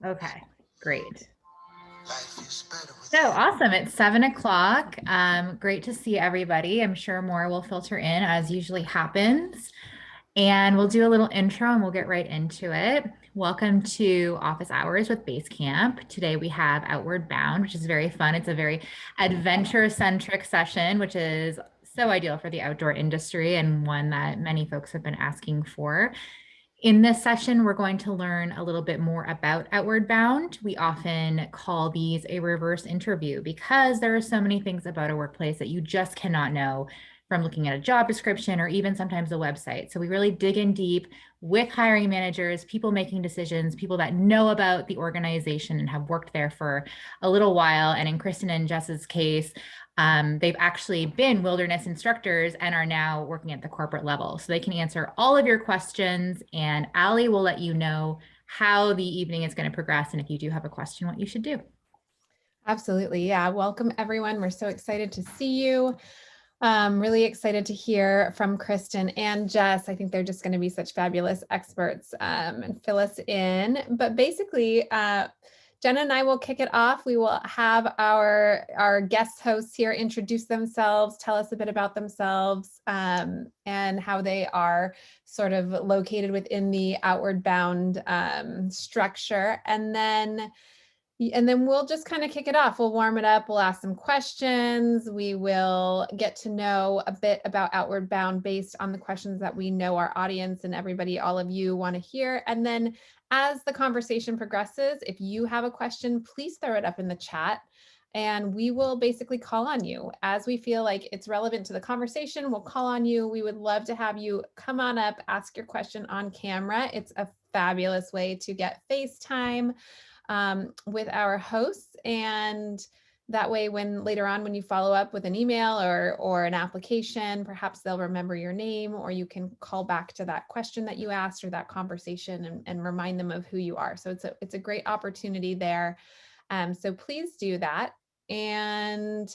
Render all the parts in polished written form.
Okay, great. So awesome. It's 7 o'clock. Great to see everybody. I'm sure more will filter in as usually happens. And we'll do a little intro and we'll get right into it. Welcome to Office Hours with Base Camp. Today we have Outward Bound, which is very fun. It's a very adventure-centric session, which is so ideal for the outdoor industry and one that many folks have been asking for. In this session, we're going to learn a little bit more about Outward Bound. We often call these a reverse interview because there are so many things about a workplace that you just cannot know from looking at a job description or even sometimes a website. So we really dig in deep with hiring managers, people making decisions, people that know about the organization and have worked there for a little while. And in Kristin and Jess's case, they've actually been wilderness instructors and are now working at the corporate level. So they can answer all of your questions, and Allie will let you know how the evening is going to progress. And if you do have a question, what you should do. Absolutely. Yeah. Welcome, everyone. We're so excited to see you. Really excited to hear from Kristin and Jess. I think they're just going to be such fabulous experts and fill us in. But basically, Jenna and I will kick it off. We will have our guest hosts here introduce themselves, tell us a bit about themselves, and how they are sort of located within the Outward Bound structure. And then we'll just kind of kick it off. We'll warm it up. We'll ask some questions. We will get to know a bit about Outward Bound based on the questions that we know our audience and everybody, all of you want to hear. And then as the conversation progresses, if you have a question, please throw it up in the chat and we will basically call on you. As we feel like it's relevant to the conversation, we'll call on you. We would love to have you come on up, ask your question on camera. It's a fabulous way to get FaceTime with our hosts, and that way when later on when you follow up with an email or an application, perhaps they'll remember your name, or you can call back to that question that you asked or that conversation and remind them of who you are. So it's a great opportunity there. So please do that, and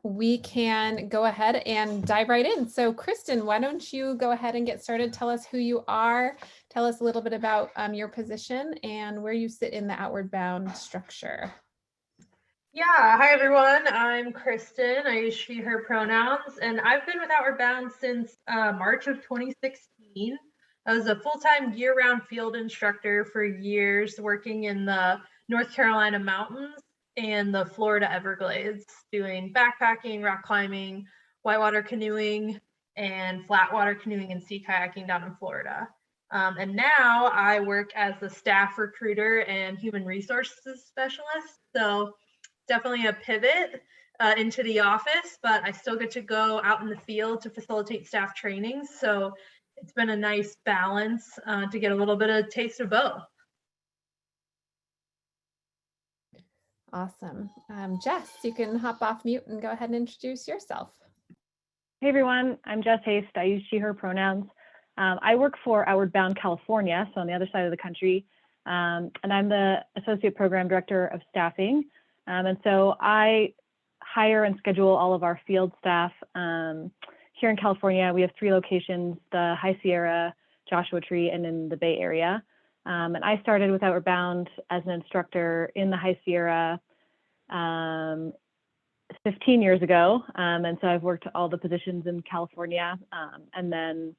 we can go ahead and dive right in. So Kristin, why don't you go ahead and get started? Tell us who you are. Tell us a little bit about your position and where you sit in the Outward Bound structure. Yeah, hi everyone. I'm Kristin. I use she, her pronouns, and I've been with Outward Bound since March of 2016. I was a full-time year-round field instructor for years, working in the North Carolina mountains and the Florida Everglades, doing backpacking, rock climbing, whitewater canoeing, and flatwater canoeing and sea kayaking down in Florida. And now I work as the staff recruiter and human resources specialist. So definitely a pivot into the office, but I still get to go out in the field to facilitate staff trainings. So it's been a nice balance to get a little bit of taste of both. Awesome. Jess, you can hop off mute and go ahead and introduce yourself. Hey everyone, I'm Jess Haste. I use she, her pronouns. I work for Outward Bound, California, so on the other side of the country, and I'm the Associate Program Director of Staffing. And so I hire and schedule all of our field staff. Here in California, we have 3 locations, the High Sierra, Joshua Tree, and in the Bay Area. And I started with Outward Bound as an instructor in the High Sierra 15 years ago. And so I've worked all the positions in California. And then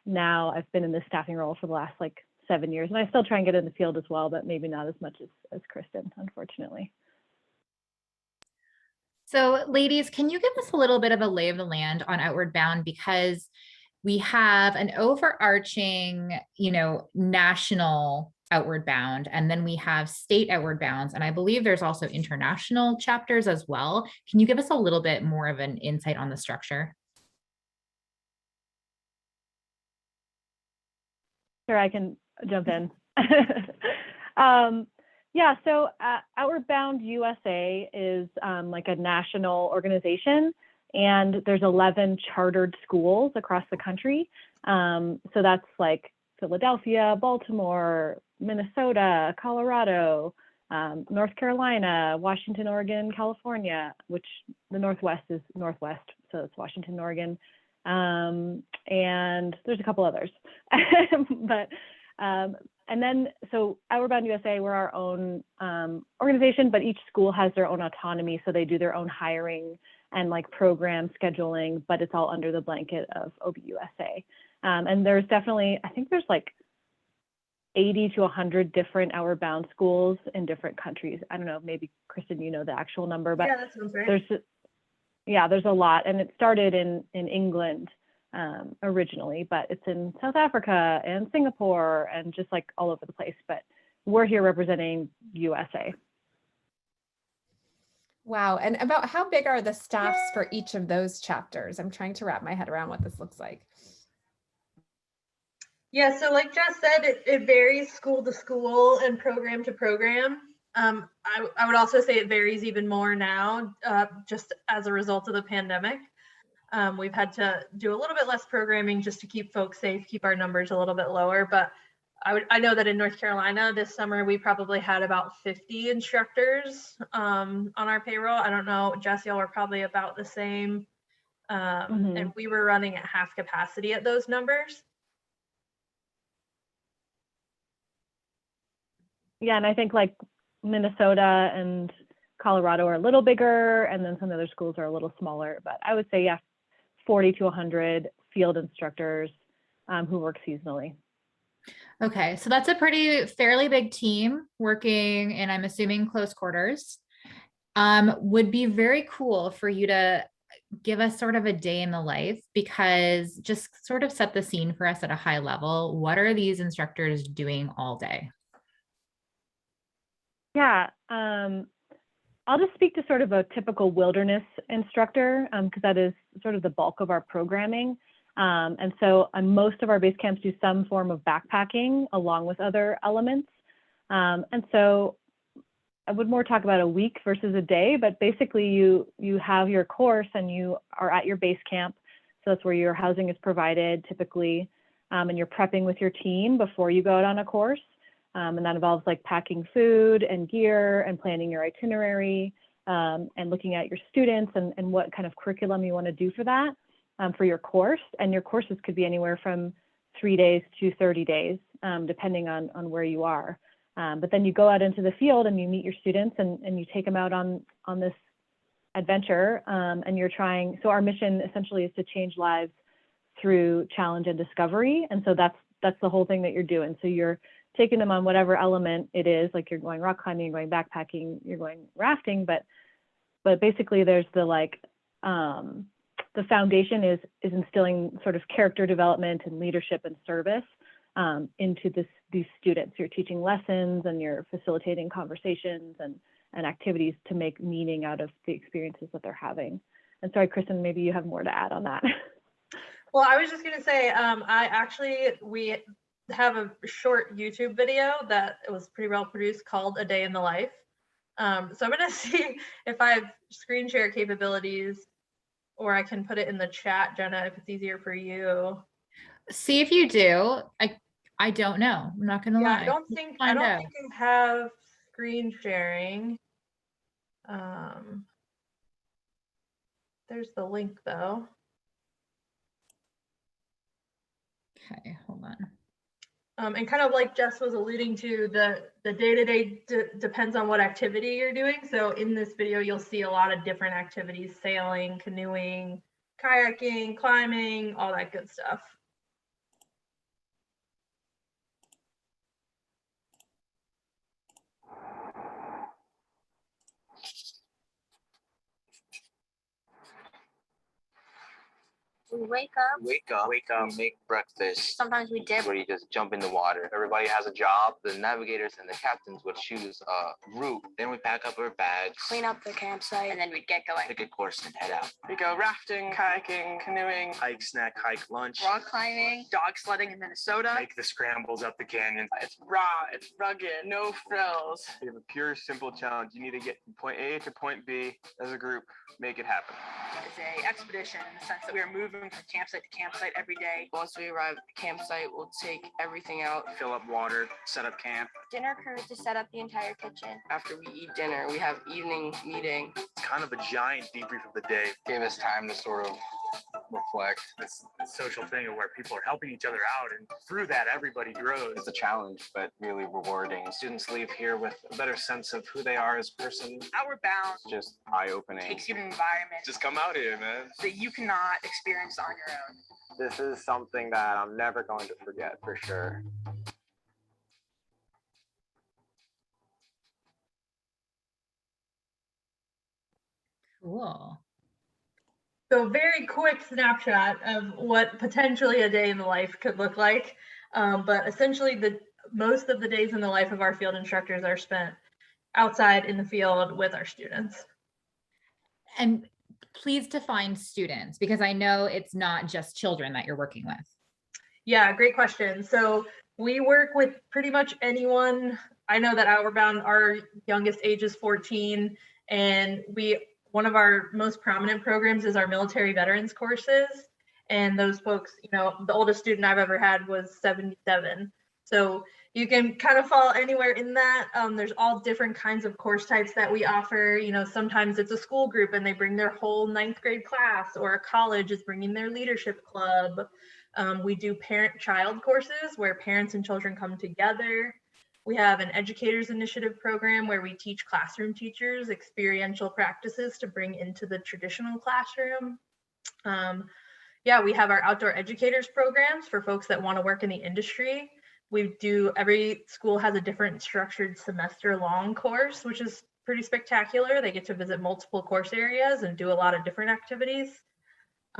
now I've been in this staffing role for the last 7 years. And I still try and get in the field as well, but maybe not as much as Kristin, unfortunately. So ladies, can you give us a little bit of a lay of the land on Outward Bound? Because we have an overarching, national Outward Bound, and then we have state Outward Bounds. And I believe there's also international chapters as well. Can you give us a little bit more of an insight on the structure? Sure, I can jump in. Yeah, so Outward Bound USA is like a national organization, and there's 11 chartered schools across the country. So that's like Philadelphia, Baltimore, Minnesota, Colorado, North Carolina, Washington, Oregon, California, which the Northwest is Northwest, so it's Washington, Oregon. And there's a couple others, but And then, so OutwardBound USA, we're our own organization, but each school has their own autonomy. So they do their own hiring and like program scheduling, but it's all under the blanket of OBUSA. And there's definitely, I think there's like 80 to 100 different OutwardBound schools in different countries. I don't know, maybe Kristin, you know the actual number, but Yeah, that sounds right. there's a lot. And it started in England originally, but it's in South Africa and Singapore and just like all over the place. But we're here representing USA. Wow. And about how big are the staffs for each of those chapters? I'm trying to wrap my head around what this looks like. Yeah, so like Jess said, it varies school to school and program to program. I would also say it varies even more now, just as a result of the pandemic. We've had to do a little bit less programming just to keep folks safe, keep our numbers a little bit lower. But I know that in North Carolina this summer, we probably had about 50 instructors on our payroll. I don't know, Jess, y'all were probably about the same. And we were running at half capacity at those numbers. Yeah, and I think like Minnesota and Colorado are a little bigger, and then some other schools are a little smaller. But I would say, yeah, 40 to 100 field instructors who work seasonally. Okay, so that's a fairly big team working in, I'm assuming, close quarters. Would be very cool for you to give us sort of a day in the life, because just sort of set the scene for us at a high level. What are these instructors doing all day? Yeah, I'll just speak to sort of a typical wilderness instructor, because that is sort of the bulk of our programming. And so most of our base camps do some form of backpacking along with other elements. And so I would more talk about a week versus a day, but basically you have your course and you are at your base camp. So that's where your housing is provided typically, and you're prepping with your team before you go out on a course. And that involves like packing food and gear and planning your itinerary, and looking at your students and what kind of curriculum you want to do for that, for your course. And your courses could be anywhere from 3 days to 30 days, depending on where you are. But then you go out into the field and you meet your students and you take them out on this adventure, and you're trying. So our mission essentially is to change lives through challenge and discovery. And so that's the whole thing that you're doing. So you're taking them on whatever element it is, like you're going rock climbing, you're going backpacking, you're going rafting, but basically there's the foundation is instilling sort of character development and leadership and service into these students. You're teaching lessons and you're facilitating conversations and activities to make meaning out of the experiences that they're having. And sorry, Kristin, maybe you have more to add on that. Well, I was just going to say, we have a short YouTube video that was pretty well produced called A Day in the Life. So I'm going to see if I have screen share capabilities, or I can put it in the chat, Jenna, if it's easier for you. See if you do. I don't know. I'm not going to lie. I don't think I have screen sharing. There's the link though. Okay, hold on. And kind of like Jess was alluding to, the day-to-day depends on what activity you're doing. So in this video, you'll see a lot of different activities: sailing, canoeing, kayaking, climbing, all that good stuff. We wake up, we make breakfast. Sometimes we dip. Where you just jump in the water. Everybody has a job. The navigators and the captains would choose a route. Then we pack up our bags, Clean up the campsite, and then we'd get going. pick a course, and head out. We go rafting, kayaking, canoeing, Hike, snack, hike, lunch. Rock climbing, dog sledding in Minnesota. make the scrambles up the canyon. It's raw, it's rugged, no frills. We have a pure, simple challenge. You need to get from point A to point B as a group, make it happen. It's an expedition in the sense that we are moving from campsite to campsite every day. Once we arrive at the campsite, we'll take everything out. Fill up water, set up camp. Dinner crew to set up the entire kitchen. After we eat dinner, we have evening meeting. It's kind of a giant debrief of the day. Gave us time to sort of reflect. It's a social thing where people are helping each other out, and through that, everybody grows. It's a challenge, but really rewarding. Students leave here with a better sense of who they are as a person. Outward Bound Just eye-opening. takes you to an environment Just come out here, man. that you cannot experience on your own. This is something that I'm never going to forget for sure. Cool. So very quick snapshot of what potentially a day in the life could look like. But essentially most of the days in the life of our field instructors are spent outside in the field with our students. And please define students, because I know it's not just children that you're working with. Yeah, great question. So we work with pretty much anyone. I know that Outward Bound, our youngest age is 14, and one of our most prominent programs is our military veterans courses. And those folks, the oldest student I've ever had was 77. So you can kind of fall anywhere in that. There's all different kinds of course types that we offer. Sometimes it's a school group and they bring their whole 9th grade class, or a college is bringing their leadership club. We do parent-child courses where parents and children come together. We have an educators initiative program where we teach classroom teachers experiential practices to bring into the traditional classroom. We have our outdoor educators programs for folks that want to work in the industry. Every school has a different structured semester long course, which is pretty spectacular. They get to visit multiple course areas and do a lot of different activities.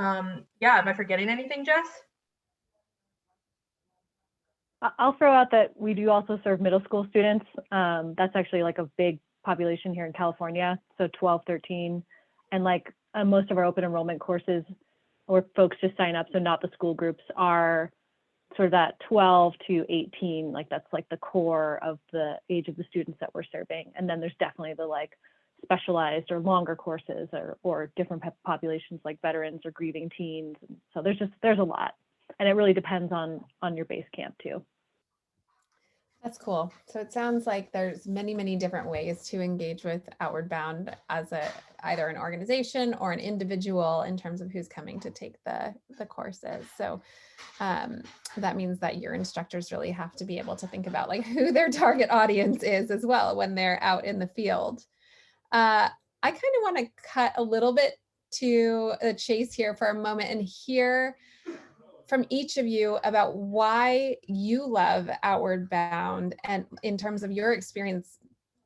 Am I forgetting anything, Jess? I'll throw out that we do also serve middle school students. That's actually like a big population here in California. So 12, 13, and like most of our open enrollment courses where folks just sign up, so not the school groups, are sort of that 12 to 18, like that's like the core of the age of the students that we're serving. And then there's definitely the like specialized or longer courses or different populations like veterans or grieving teens. So there's a lot, and it really depends on your base camp too. That's cool. So it sounds like there's many, many different ways to engage with Outward Bound as either an organization or an individual in terms of who's coming to take the courses. So that means that your instructors really have to be able to think about like who their target audience is as well when they're out in the field. I kind of want to cut a little bit to the chase here for a moment and hear from each of you about why you love Outward Bound and in terms of your experience,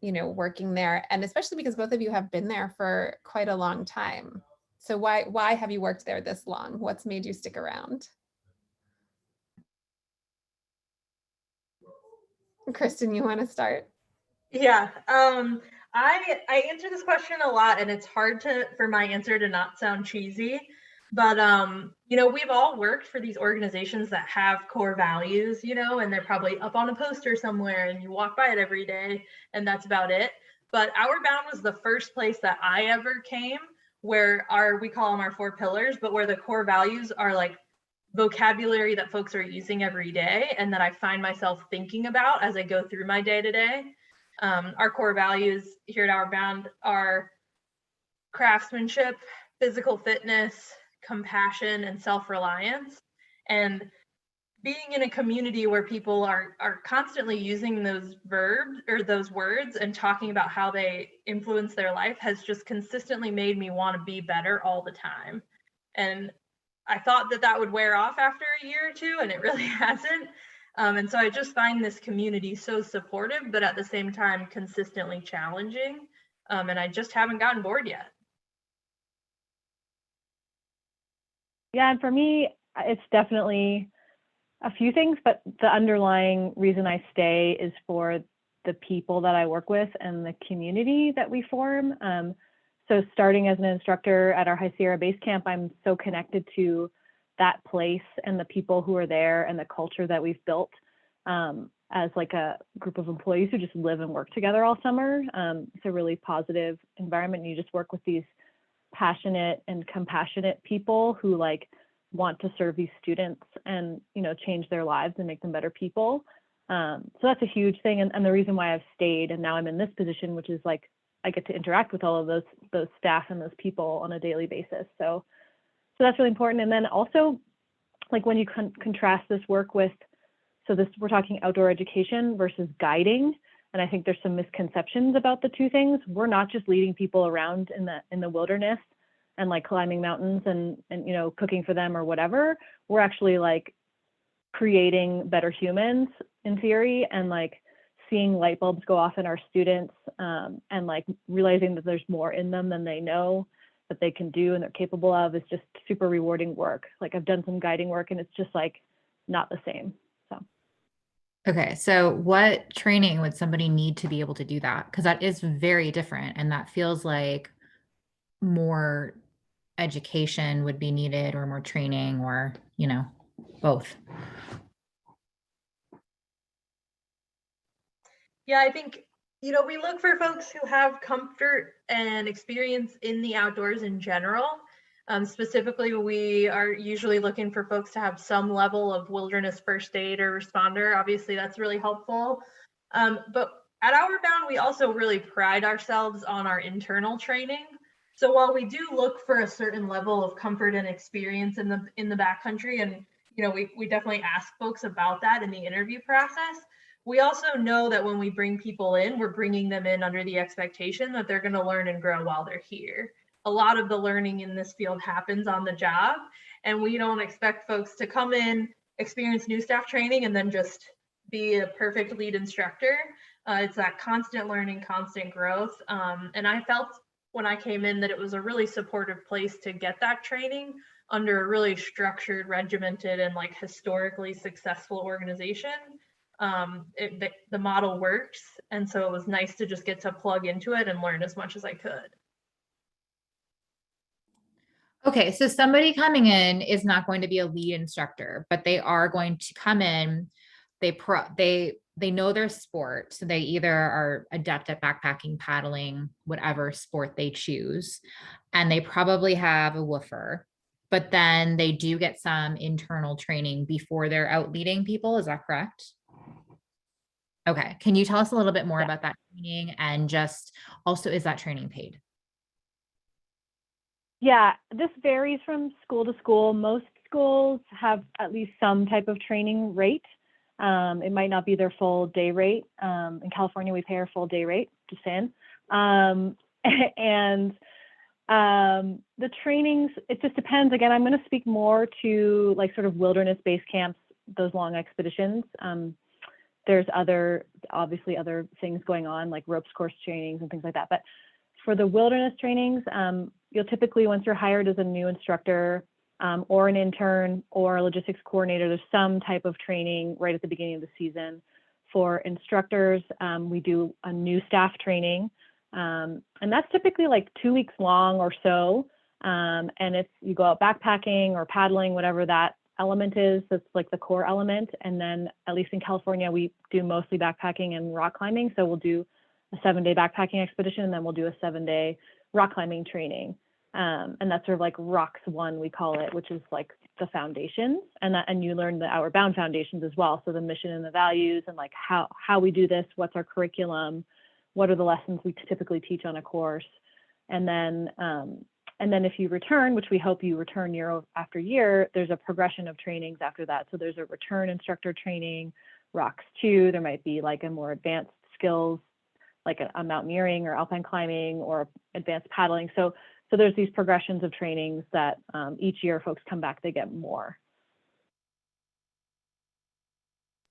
working there, and especially because both of you have been there for quite a long time. So why have you worked there this long? What's made you stick around? Kristin, you want to start? Yeah, I answer this question a lot, and it's hard for my answer to not sound cheesy. But, we've all worked for these organizations that have core values, and they're probably up on a poster somewhere and you walk by it every day and that's about it. But Outward Bound was the first place that I ever came where we call them our 4 pillars, but where the core values are like vocabulary that folks are using every day and that I find myself thinking about as I go through my day to day. Our core values here at Outward Bound are craftsmanship, physical fitness, compassion, and self-reliance. And being in a community where people are constantly using those verbs or those words and talking about how they influence their life has just consistently made me want to be better all the time. And I thought that would wear off after a year or two, and it really hasn't. And so I just find this community so supportive, but at the same time, consistently challenging. And I just haven't gotten bored yet. Yeah, and for me, it's definitely a few things, but the underlying reason I stay is for the people that I work with and the community that we form. So starting as an instructor at our High Sierra Base Camp, I'm so connected to that place and the people who are there and the culture that we've built as like a group of employees who just live and work together all summer. It's a really positive environment. You just work with these passionate and compassionate people who like want to serve these students and change their lives and make them better people. So that's a huge thing, and the reason why I've stayed and now I'm in this position, which is like I get to interact with all of those staff and those people on a daily basis. So So that's really important. And then also, like when you contrast this work with, we're talking outdoor education versus guiding. And I think there's some misconceptions about the two things. We're not just leading people around in the wilderness and like climbing mountains and you know, cooking for them or whatever. We're actually like creating better humans in theory, and like seeing light bulbs go off in our students, and like realizing that there's more in them than they know that they can do and they're capable of, is just super rewarding work. Like I've done some guiding work and it's just like not the same. So. Okay, so what training would somebody need to be able to do that? Because that is very different, and that feels like more education would be needed, or more training, or, you know, both. Yeah, I think, you know, we look for folks who have comfort and experience in the outdoors in general. Specifically, we are usually looking for folks to have some level of wilderness first aid or responder. Obviously, that's really helpful. But at OutwardBound, we also really pride ourselves on our internal training. So while we do look for a certain level of comfort and experience in the backcountry, and you know, we definitely ask folks about that in the interview process, we also know that when we bring people in, we're bringing them in under the expectation that they're going to learn and grow while they're here. A lot of the learning in this field happens on the job, and we don't expect folks to come in, experience new staff training, and then just be a perfect lead instructor. It's that constant learning, constant growth. And I felt when I came in that it was a really supportive place to get that training under a really structured, regimented, and like historically successful organization. The model works, and so it was nice to just get to plug into it and learn as much as I could. Okay, so somebody coming in is not going to be a lead instructor, but they are going to come in. They know their sport, so they either are adept at backpacking, paddling, whatever sport they choose, and they probably have a woofer. But then they do get some internal training before they're out leading people. Is that correct? Okay, can you tell us a little bit more about that training, and just also, is that training paid? Yeah, this varies from school to school. Most schools have at least some type of training rate. It might not be their full day rate. In California, we pay our full day rate, just saying. And the trainings, it just depends. Again, I'm going to speak more to like sort of wilderness base camps, those long expeditions. There's obviously other things going on, like ropes course trainings and things like that. But for the wilderness trainings, you'll typically, once you're hired as a new instructor, or an intern or a logistics coordinator, there's some type of training right at the beginning of the season. For instructors, we do a new staff training, and that's typically like 2 weeks long or so. And it's, you go out backpacking or paddling, whatever that element is, that's like the core element. And then at least in California, we do mostly backpacking and rock climbing. So we'll do a 7-day backpacking expedition, and then we'll do a 7-day rock climbing training. And that's sort of like Rocks 1, we call it, which is like the foundations, and you learn the Outward Bound foundations as well. So the mission and the values, and like how we do this, what's our curriculum, what are the lessons we typically teach on a course. And then if you return, which we hope you return year after year, there's a progression of trainings after that. So there's a return instructor training, Rocks 2, there might be like a more advanced skills, like a mountaineering or alpine climbing or advanced paddling. So there's these progressions of trainings that each year folks come back, they get more.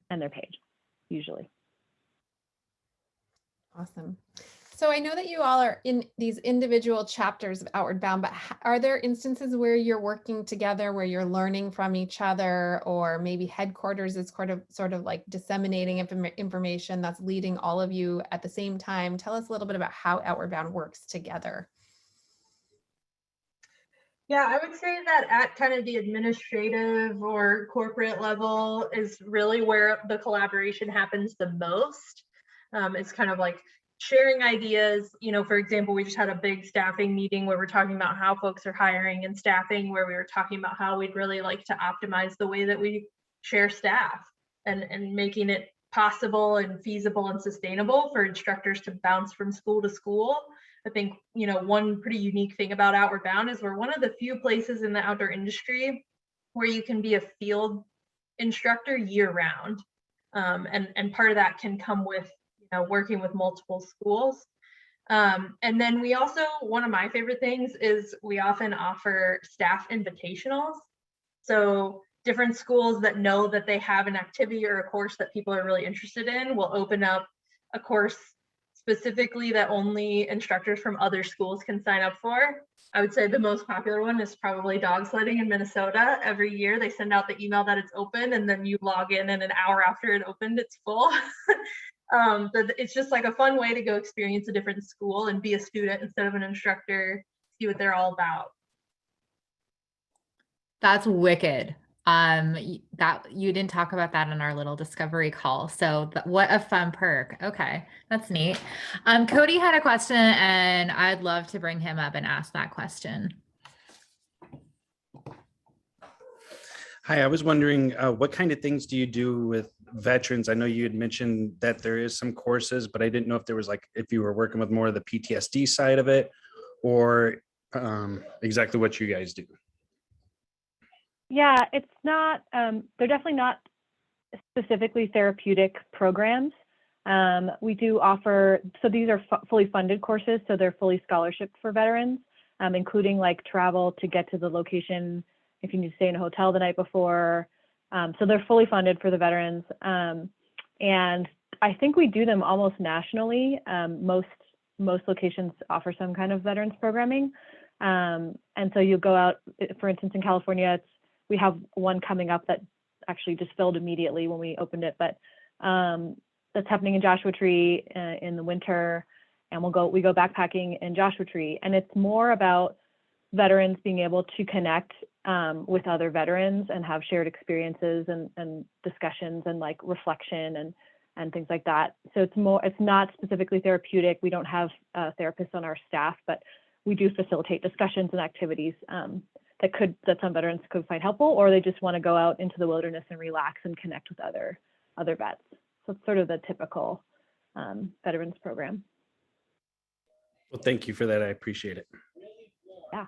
And they're paid, usually. Awesome. So I know that you all are in these individual chapters of Outward Bound, but are there instances where you're working together, where you're learning from each other, or maybe headquarters is sort of like disseminating information that's leading all of you at the same time? Tell us a little bit about how Outward Bound works together. Yeah, I would say that at kind of the administrative or corporate level is really where the collaboration happens the most. It's kind of like sharing ideas. You know, for example, we just had a big staffing meeting where we're talking about how folks are hiring and staffing, where we were talking about how we'd really like to optimize the way that we share staff, and making it possible and feasible and sustainable for instructors to bounce from school to school. I think, one pretty unique thing about Outward Bound is we're one of the few places in the outdoor industry where you can be a field instructor year round. And part of that can come with, working with multiple schools. And then we also, one of my favorite things is we often offer staff invitationals. So different schools that know that they have an activity or a course that people are really interested in will open up a course specifically that only instructors from other schools can sign up for. I would say the most popular one is probably dog sledding in Minnesota. Every year they send out the email that it's open, and then you log in and an hour after it opened, it's full. But it's just like a fun way to go experience a different school and be a student instead of an instructor, see what they're all about. That's wicked. That you didn't talk about that in our little discovery call. So what a fun perk. Okay, that's neat. Cody had a question and I'd love to bring him up and ask that question. Hi, I was wondering what kind of things do you do with veterans? I know you had mentioned that there is some courses, but I didn't know if there was if you were working with more of the PTSD side of it or exactly what you guys do. Yeah, it's not, they're definitely not specifically therapeutic programs. We do offer, so these are fully funded courses, so they're fully scholarship for veterans, including travel to get to the location if you need to stay in a hotel the night before. So they're fully funded for the veterans. And I think we do them almost nationally. Most locations offer some kind of veterans programming. And so you go out, for instance, in California, we have one coming up that actually just filled immediately when we opened it, but that's happening in Joshua Tree in the winter, and we go backpacking in Joshua Tree, and it's more about veterans being able to connect with other veterans and have shared experiences and discussions and reflection and things like that. So it's not specifically therapeutic. We don't have therapists on our staff, but we do facilitate discussions and activities that some veterans could find helpful, or they just want to go out into the wilderness and relax and connect with other vets. So it's sort of the typical veterans program. Well, thank you for that. I appreciate it. Yeah.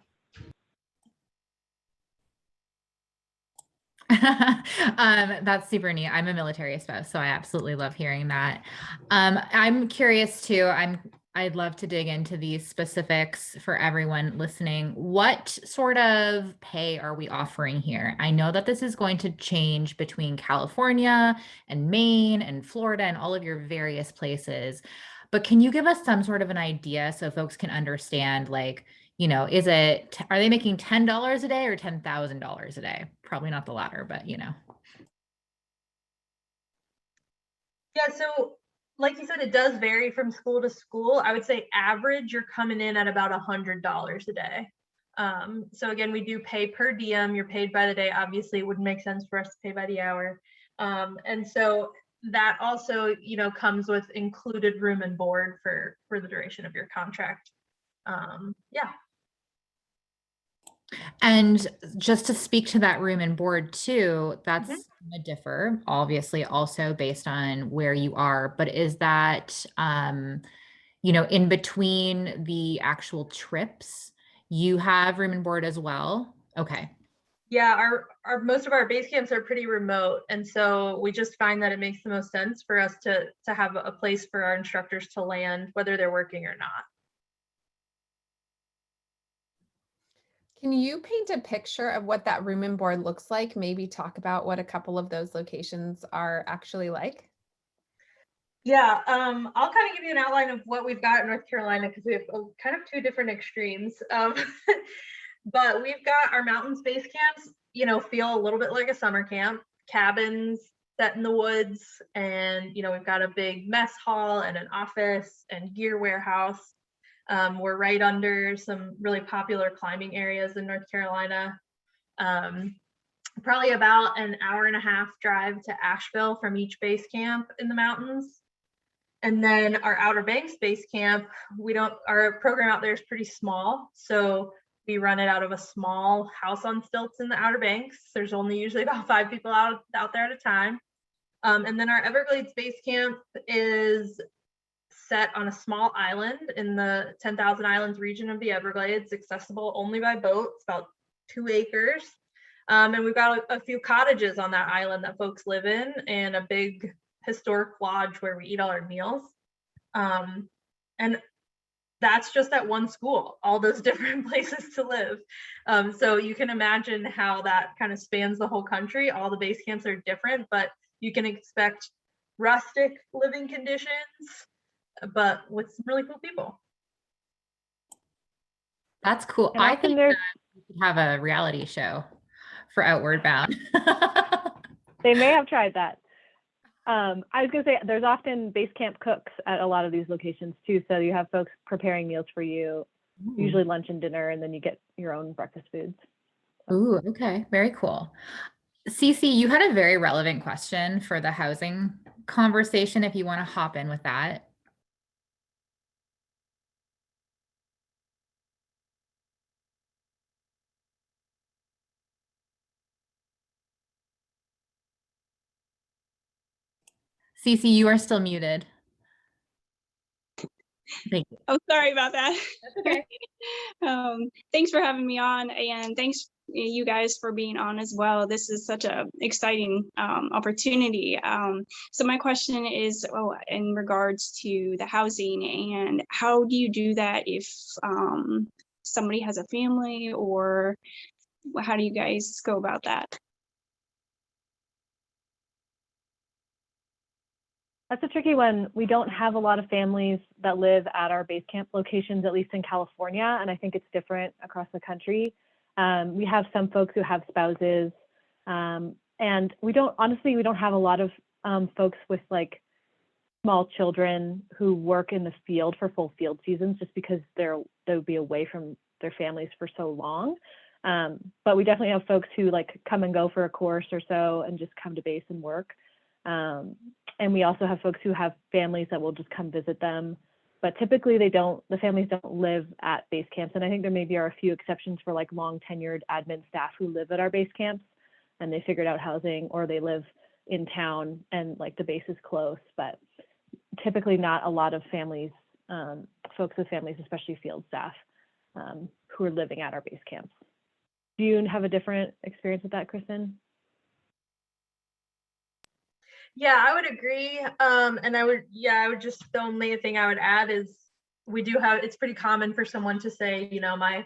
That's super neat. I'm a military spouse, so I absolutely love hearing that. I'm curious too. I'd love to dig into these specifics for everyone listening. What sort of pay are we offering here? I know that this is going to change between California and Maine and Florida and all of your various places, but can you give us some sort of an idea so folks can understand, are they making $10 a day or $10,000 a day? Probably not the latter, but Yeah, so like you said, it does vary from school to school. I would say average, you're coming in at about $100 a day. So again, we do pay per diem. You're paid by the day. Obviously, it wouldn't make sense for us to pay by the hour. And so that also, comes with included room and board for the duration of your contract. Yeah. And just to speak to that room and board too, that's gonna differ, obviously, also based on where you are. But is that, in between the actual trips, you have room and board as well? Okay. Yeah, our most of our base camps are pretty remote, and so we just find that it makes the most sense for us to have a place for our instructors to land, whether they're working or not. Can you paint a picture of what that room and board looks like? Maybe talk about what a couple of those locations are actually like. Yeah, I'll kind of give you an outline of what we've got in North Carolina because we have kind of two different extremes. But we've got our mountain space camps, feel a little bit like a summer camp, cabins set in the woods. And, we've got a big mess hall and an office and gear warehouse. We're right under some really popular climbing areas in North Carolina. Probably about an hour and a half drive to Asheville from each base camp in the mountains. And then our Outer Banks base camp, our program out there is pretty small. So we run it out of a small house on stilts in the Outer Banks. There's only usually about 5 people out there at a time. And then our Everglades base camp is set on a small island in the 10,000 Islands region of the Everglades, accessible only by boat. It's about 2 acres. And we've got a few cottages on that island that folks live in, and a big historic lodge where we eat all our meals. And that's just at one school, all those different places to live. So you can imagine how that kind of spans the whole country. All the base camps are different, but you can expect rustic living conditions, but with some really cool people. That's cool. And I often think there's, that we could have a reality show for Outward Bound. they may have tried that. I was gonna say there's often base camp cooks at a lot of these locations too. So you have folks preparing meals for you, usually lunch and dinner, and then you get your own breakfast foods. Ooh, okay, very cool. Cece, you had a very relevant question for the housing conversation, if you want to hop in with that. Cece, you are still muted. Thank you. Oh, sorry about that. That's okay. Thanks for having me on, and thanks you guys for being on as well. This is such a exciting opportunity. So my question is in regards to the housing, and how do you do that if somebody has a family, or how do you guys go about that? That's a tricky one. We don't have a lot of families that live at our base camp locations, at least in California, and I think it's different across the country. We have some folks who have spouses, and we don't have a lot of folks with like small children who work in the field for full field seasons, just because they'll be away from their families for so long. But we definitely have folks who like come and go for a course or so and just come to base and work. And we also have folks who have families that will just come visit them, but typically the families don't live at base camps. And I think there maybe are a few exceptions for like long tenured admin staff who live at our base camps and they figured out housing, or they live in town and like the base is close, but typically not a lot of families, folks with families, especially field staff, who are living at our base camps. Do you have a different experience with that, Kristin? Yeah, I would agree. And I would just, the only thing I would add is it's pretty common for someone to say, you know, my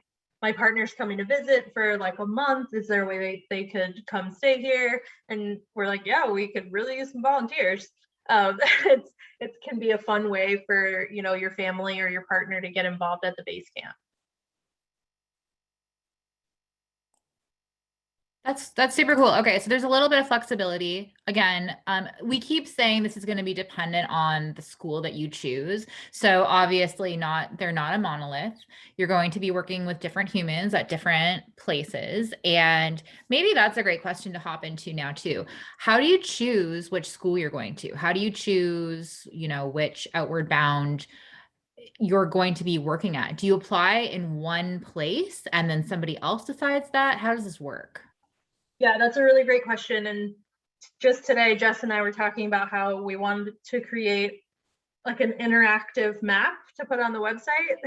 partner's coming to visit for like a month. Is there a way they could come stay here? And we're like, yeah, we could really use some volunteers. It can be a fun way for, you know, your family or your partner to get involved at the base camp. That's super cool. Okay, so there's a little bit of flexibility. Again, we keep saying this is going to be dependent on the school that you choose. So obviously they're not a monolith. You're going to be working with different humans at different places. And maybe that's a great question to hop into now too. How do you choose which school you're going to? How do you choose, you know, which Outward Bound you're going to be working at? Do you apply in one place and then somebody else decides that? How does this work? Yeah, that's a really great question. And just today, Jess and I were talking about how we wanted to create like an interactive map to put on the website.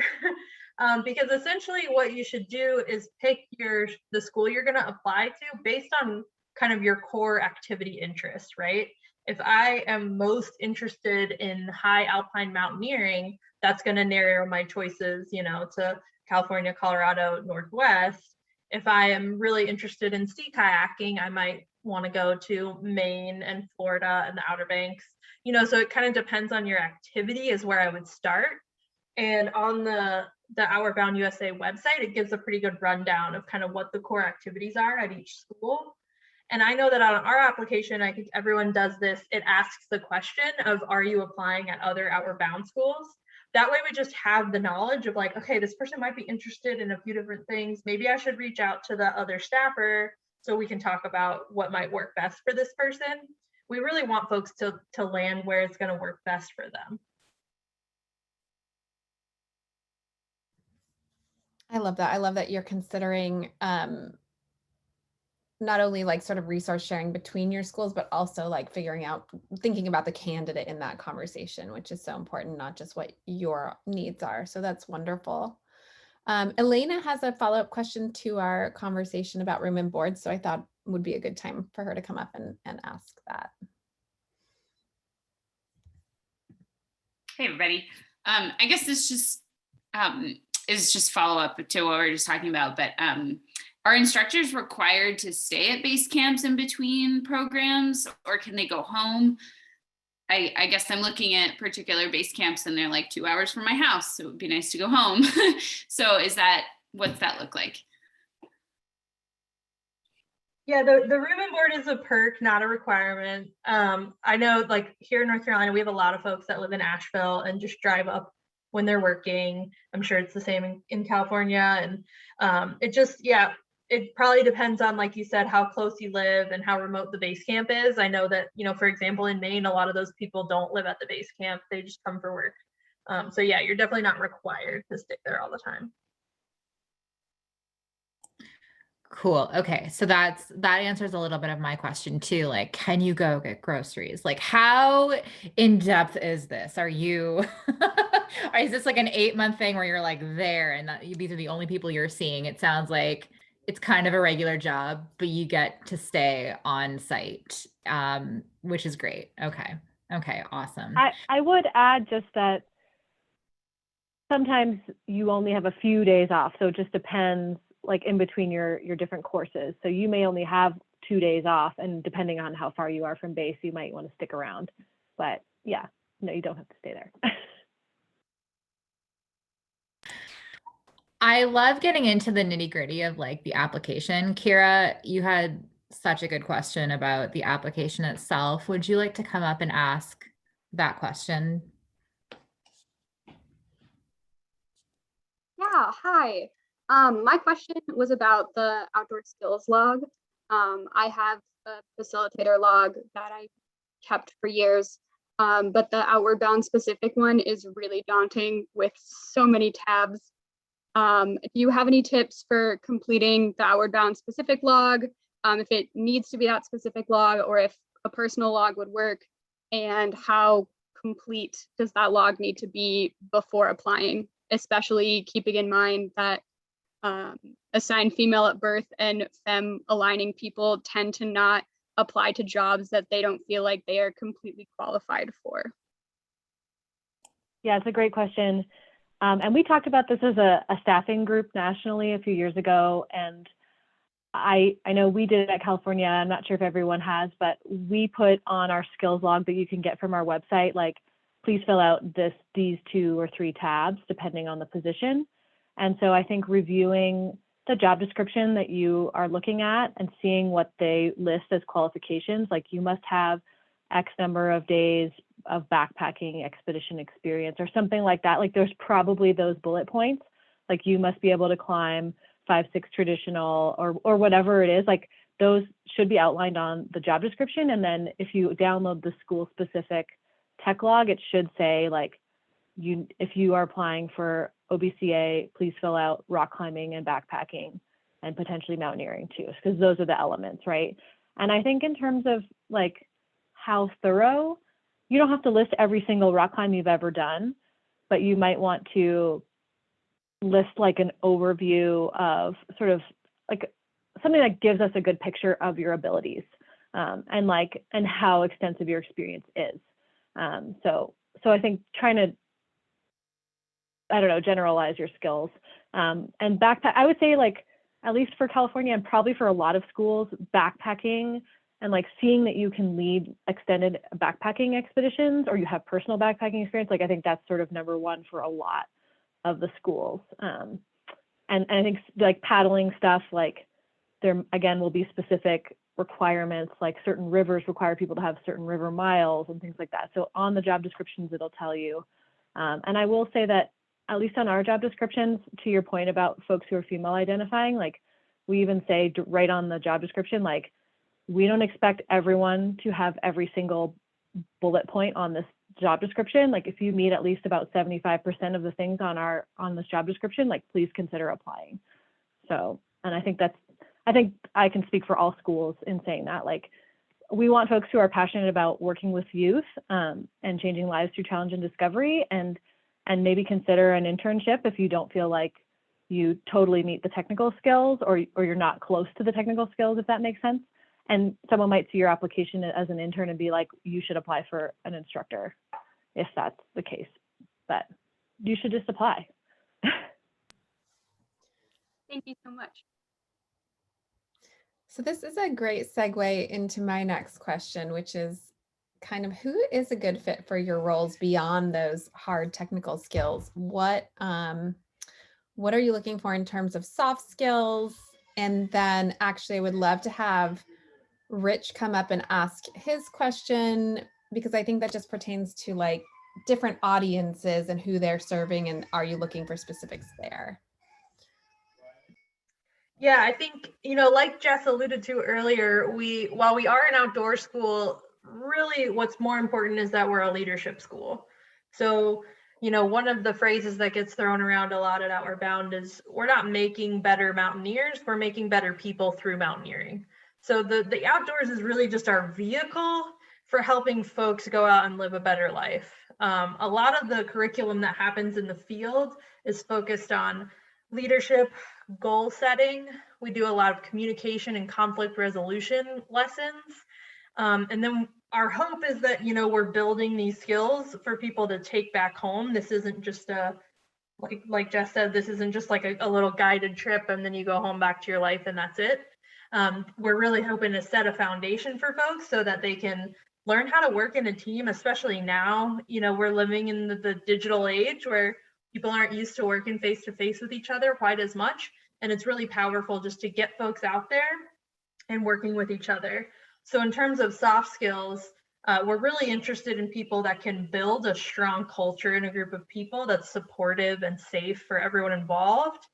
Because essentially what you should do is pick the school you're going to apply to based on kind of your core activity interest, right? If I am most interested in high alpine mountaineering, that's going to narrow my choices, you know, to California, Colorado, Northwest. If I am really interested in sea kayaking, I might want to go to Maine and Florida and the Outer Banks, you know, so it kind of depends on your activity is where I would start. And on the Outward Bound USA website, it gives a pretty good rundown of kind of what the core activities are at each school. And I know that on our application, I think everyone does this. It asks the question of, are you applying at other Outward Bound schools? That way we just have the knowledge of like, okay, this person might be interested in a few different things. Maybe I should reach out to the other staffer so we can talk about what might work best for this person. We really want folks to land where it's going to work best for them. I love that. I love that you're considering not only like sort of resource sharing between your schools, but also like thinking about the candidate in that conversation, which is so important, not just what your needs are. So that's wonderful. Elena has a follow-up question to our conversation about room and board. So I thought would be a good time for her to come up and ask that. Hey, everybody. I guess this just is just follow up to what we were just talking about, but are instructors required to stay at base camps in between programs, or can they go home? I guess I'm looking at particular base camps and they're like 2 hours from my house, so it would be nice to go home. So what's that look like? Yeah, the room and board is a perk, not a requirement. I know like here in North Carolina, we have a lot of folks that live in Asheville and just drive up when they're working. I'm sure it's the same in California. And it probably depends on, like you said, how close you live and how remote the base camp is. I know that, for example, in Maine, a lot of those people don't live at the base camp. They just come for work. So yeah, you're definitely not required to stick there all the time. Cool. Okay. So that answers a little bit of my question too. Like, can you go get groceries? Like, how in depth is this? Are you, or is this like an 8-month thing where you're like there and these are the only people you're seeing? It sounds like it's kind of a regular job, but you get to stay on site, which is great. Okay. Okay. Awesome. I would add just that sometimes you only have a few days off. So it just depends, like in between your different courses. So you may only have 2 days off, and depending on how far you are from base, you might want to stick around. But yeah, no, you don't have to stay there. I love getting into the nitty-gritty of like the application. Kira, you had such a good question about the application itself. Would you like to come up and ask that question? Yeah, hi. My question was about the outdoor skills log. I have a facilitator log that I kept for years, but the Outward Bound specific one is really daunting with so many tabs. Do you have any tips for completing the Outward Bound specific log? If it needs to be that specific log, or if a personal log would work, and how complete does that log need to be before applying, especially keeping in mind that assigned female at birth and femme aligning people tend to not apply to jobs that they don't feel like they are completely qualified for? Yeah, it's a great question. And we talked about this as a staffing group nationally a few years ago. And I know we did it at California. I'm not sure if everyone has, but we put on our skills log that you can get from our website, like, please fill out these 2 or 3 tabs, depending on the position. And so I think reviewing the job description that you are looking at and seeing what they list as qualifications, like you must have X number of days of backpacking expedition experience or something like that. Like there's probably those bullet points, like you must be able to climb 5-6 traditional or whatever it is. Like those should be outlined on the job description. And then if you download the school specific tech log, it should say like, if you are applying for OBCA, please fill out rock climbing and backpacking and potentially mountaineering too, because those are the elements, right? And I think in terms of like how thorough, you don't have to list every single rock climb you've ever done, but you might want to list like an overview of sort of like something that gives us a good picture of your abilities and how extensive your experience is. So I think trying to, generalize your skills. And backpack, I would say like, at least for California and probably for a lot of schools, backpacking and like seeing that you can lead extended backpacking expeditions or you have personal backpacking experience, like I think that's sort of number one for a lot of the schools. And I think like paddling stuff, like there again will be specific requirements, like certain rivers require people to have certain river miles and things like that. So on the job descriptions, it'll tell you. And I will say that at least on our job descriptions, to your point about folks who are female identifying, like we even say right on the job description, like we don't expect everyone to have every single bullet point on this job description. Like if you meet at least about 75% of the things on this job description, like please consider applying. So, and I think that's I think I can speak for all schools in saying that, like, we want folks who are passionate about working with youth and changing lives through challenge and discovery, and maybe consider an internship if you don't feel like you totally meet the technical skills, or you're not close to the technical skills, if that makes sense. And someone might see your application as an intern and be like, you should apply for an instructor if that's the case, but you should just apply. Thank you so much. So this is a great segue into my next question, which is kind of who is a good fit for your roles beyond those hard technical skills? What are you looking for in terms of soft skills? And then actually I would love to have Rich come up and ask his question, because I think that just pertains to like different audiences and who they're serving, and are you looking for specifics there? Yeah, I think, like Jess alluded to earlier, while we are an outdoor school, really what's more important is that we're a leadership school. So, one of the phrases that gets thrown around a lot at Outward Bound is we're not making better mountaineers, we're making better people through mountaineering. So the outdoors is really just our vehicle for helping folks go out and live a better life. A lot of the curriculum that happens in the field is focused on leadership, goal setting. We do a lot of communication and conflict resolution lessons. And then our hope is that, we're building these skills for people to take back home. This isn't just like Jess said, this isn't just like a little guided trip and then you go home back to your life and that's it. We're really hoping to set a foundation for folks so that they can learn how to work in a team, especially now. We're living in the digital age where people aren't used to working face to face with each other quite as much. And it's really powerful just to get folks out there and working with each other. So in terms of soft skills, we're really interested in people that can build a strong culture in a group of people that's supportive and safe for everyone involved,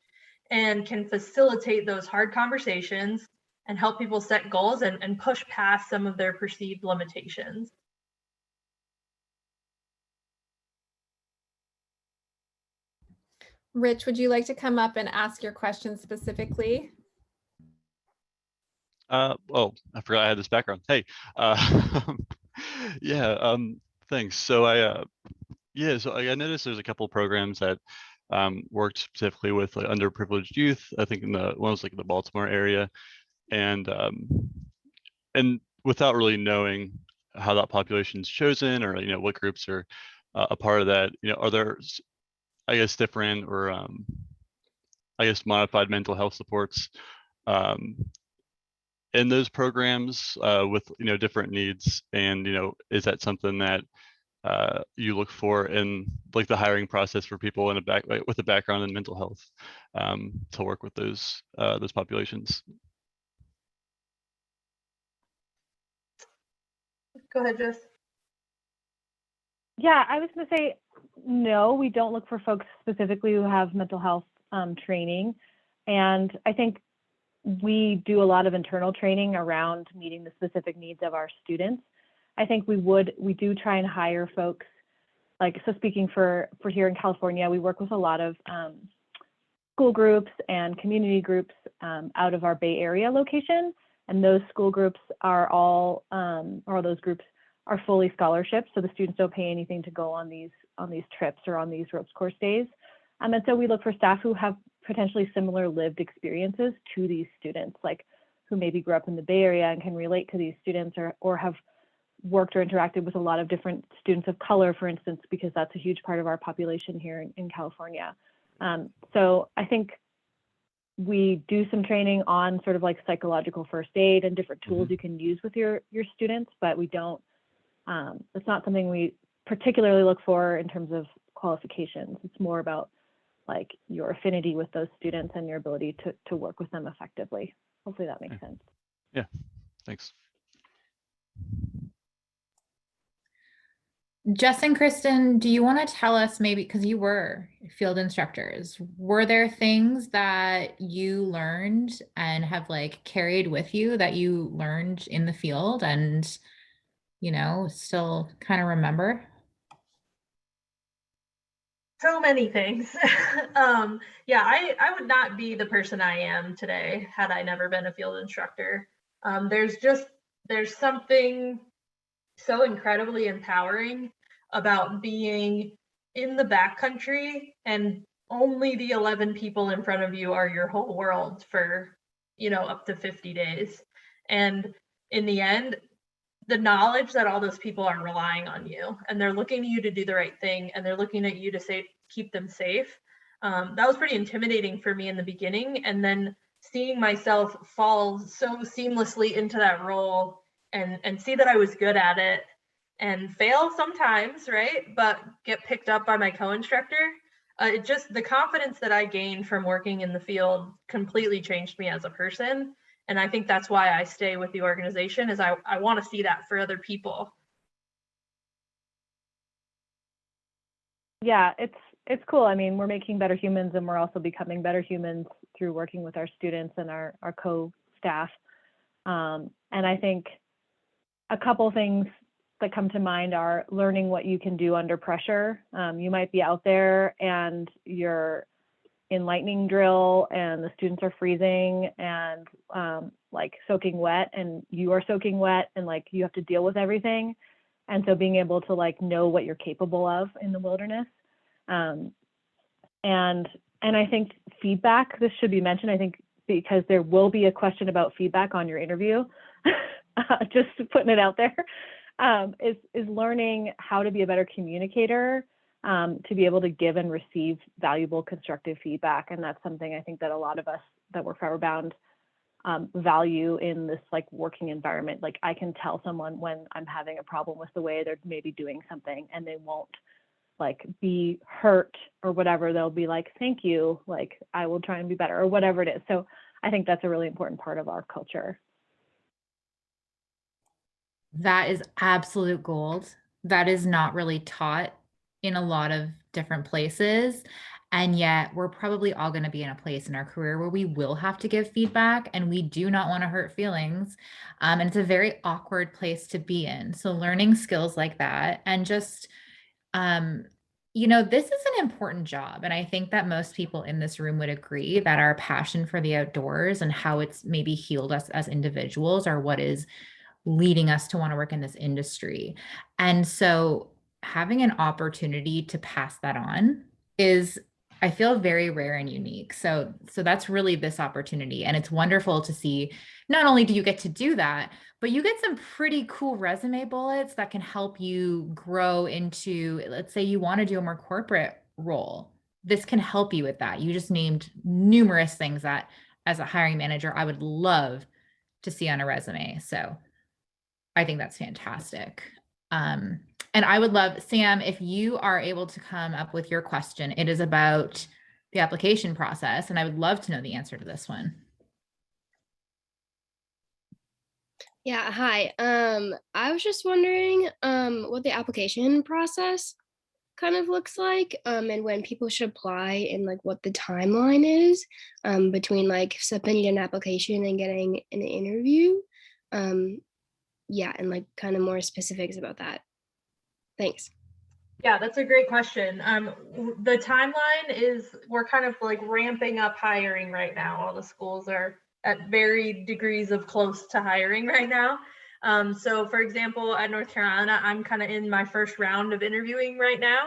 and can facilitate those hard conversations and help people set goals and push past some of their perceived limitations. Rich, would you like to come up and ask your question specifically? Oh, I forgot I had this background. Hey, yeah, thanks. So I noticed there's a couple of programs that worked specifically with like underprivileged youth. I think one was like in the Baltimore area, and without really knowing how that population's chosen, or what groups are a part of that, are there, I guess, different or I guess modified mental health supports in those programs with different needs, and is that something that you look for in like the hiring process for people with a background in mental health to work with those populations? Go ahead, Jess. Yeah, I was going to say, no, we don't look for folks specifically who have mental health training. And I think we do a lot of internal training around meeting the specific needs of our students. I think we do try and hire folks, like, so speaking for here in California, we work with a lot of school groups and community groups out of our Bay Area location. And those school groups are all, or those groups are fully scholarships. So the students don't pay anything to go on these trips or on these ropes course days. And so we look for staff who have potentially similar lived experiences to these students, like who maybe grew up in the Bay Area and can relate to these students, or have worked or interacted with a lot of different students of color, for instance, because that's a huge part of our population here in California. So I think we do some training on sort of like psychological first aid and different tools you can use with your students, but we don't, it's not something we particularly look for in terms of qualifications. It's more about like your affinity with those students and your ability to work with them effectively. Hopefully that makes sense. Yeah, thanks. Jess and Kristin, do you want to tell us, maybe because you were field instructors, were there things that you learned and have like carried with you that you learned in the field and, still kind of remember? So many things. Yeah, I would not be the person I am today had I never been a field instructor. There's something so incredibly empowering about being in the backcountry and only the 11 people in front of you are your whole world for, up to 50 days. And in the end, the knowledge that all those people are relying on you and they're looking to you to do the right thing and they're looking at you to keep them safe. That was pretty intimidating for me in the beginning. And then seeing myself fall so seamlessly into that role and see that I was good at it and fail sometimes, right? But get picked up by my co-instructor. The confidence that I gained from working in the field completely changed me as a person. And I think that's why I stay with the organization is I want to see that for other people. Yeah, it's cool. I mean, we're making better humans and we're also becoming better humans through working with our students and our co-staff. And I think a couple things that come to mind are learning what you can do under pressure. You might be out there and you're in lightning drill and the students are freezing and like soaking wet and you are soaking wet and like you have to deal with everything. And so being able to like know what you're capable of in the wilderness. And I think feedback, this should be mentioned, I think, because there will be a question about feedback on your interview, just putting it out there, is learning how to be a better communicator, to be able to give and receive valuable constructive feedback. And that's something I think that a lot of us that work for OutwardBound value in this like working environment. Like I can tell someone when I'm having a problem with the way they're maybe doing something and they won't like be hurt or whatever. They'll be like, thank you, like I will try and be better or whatever it is. So I think that's a really important part of our culture. That is absolute gold. That is not really taught in a lot of different places. And yet we're probably all going to be in a place in our career where we will have to give feedback and we do not want to hurt feelings. And it's a very awkward place to be in. So learning skills like that and just, this is an important job. And I think that most people in this room would agree that our passion for the outdoors and how it's maybe healed us as individuals are what is leading us to want to work in this industry. And so having an opportunity to pass that on is, I feel, very rare and unique. So that's really this opportunity. And it's wonderful to see, not only do you get to do that, but you get some pretty cool resume bullets that can help you grow into, let's say you want to do a more corporate role. This can help you with that. You just named numerous things that as a hiring manager, I would love to see on a resume. So I think that's fantastic. And I would love, Sam, if you are able to come up with your question. It is about the application process, and I would love to know the answer to this one. Yeah, hi. I was just wondering what the application process kind of looks like, and when people should apply and like what the timeline is between like submitting an application and getting an interview. Yeah, and like kind of more specifics about that. Thanks. Yeah, that's a great question. The timeline is we're kind of like ramping up hiring right now. All the schools are at varied degrees of close to hiring right now. So for example, at North Carolina, I'm kind of in my first round of interviewing right now,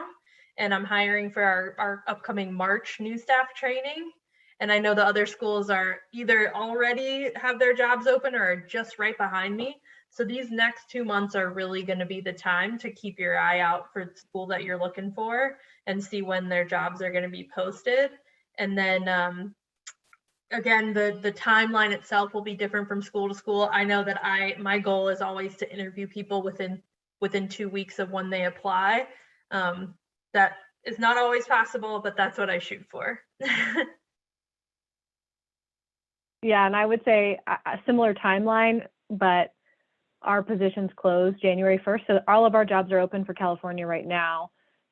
and I'm hiring for our upcoming March new staff training. And I know the other schools are either already have their jobs open or are just right behind me. So these next 2 months are really going to be the time to keep your eye out for the school that you're looking for and see when their jobs are going to be posted. And then again, the timeline itself will be different from school to school. I know that my goal is always to interview people within 2 weeks of when they apply. That is not always possible, but that's what I shoot for. Yeah, and I would say a similar timeline, but our positions close January 1st. So all of our jobs are open for California right now,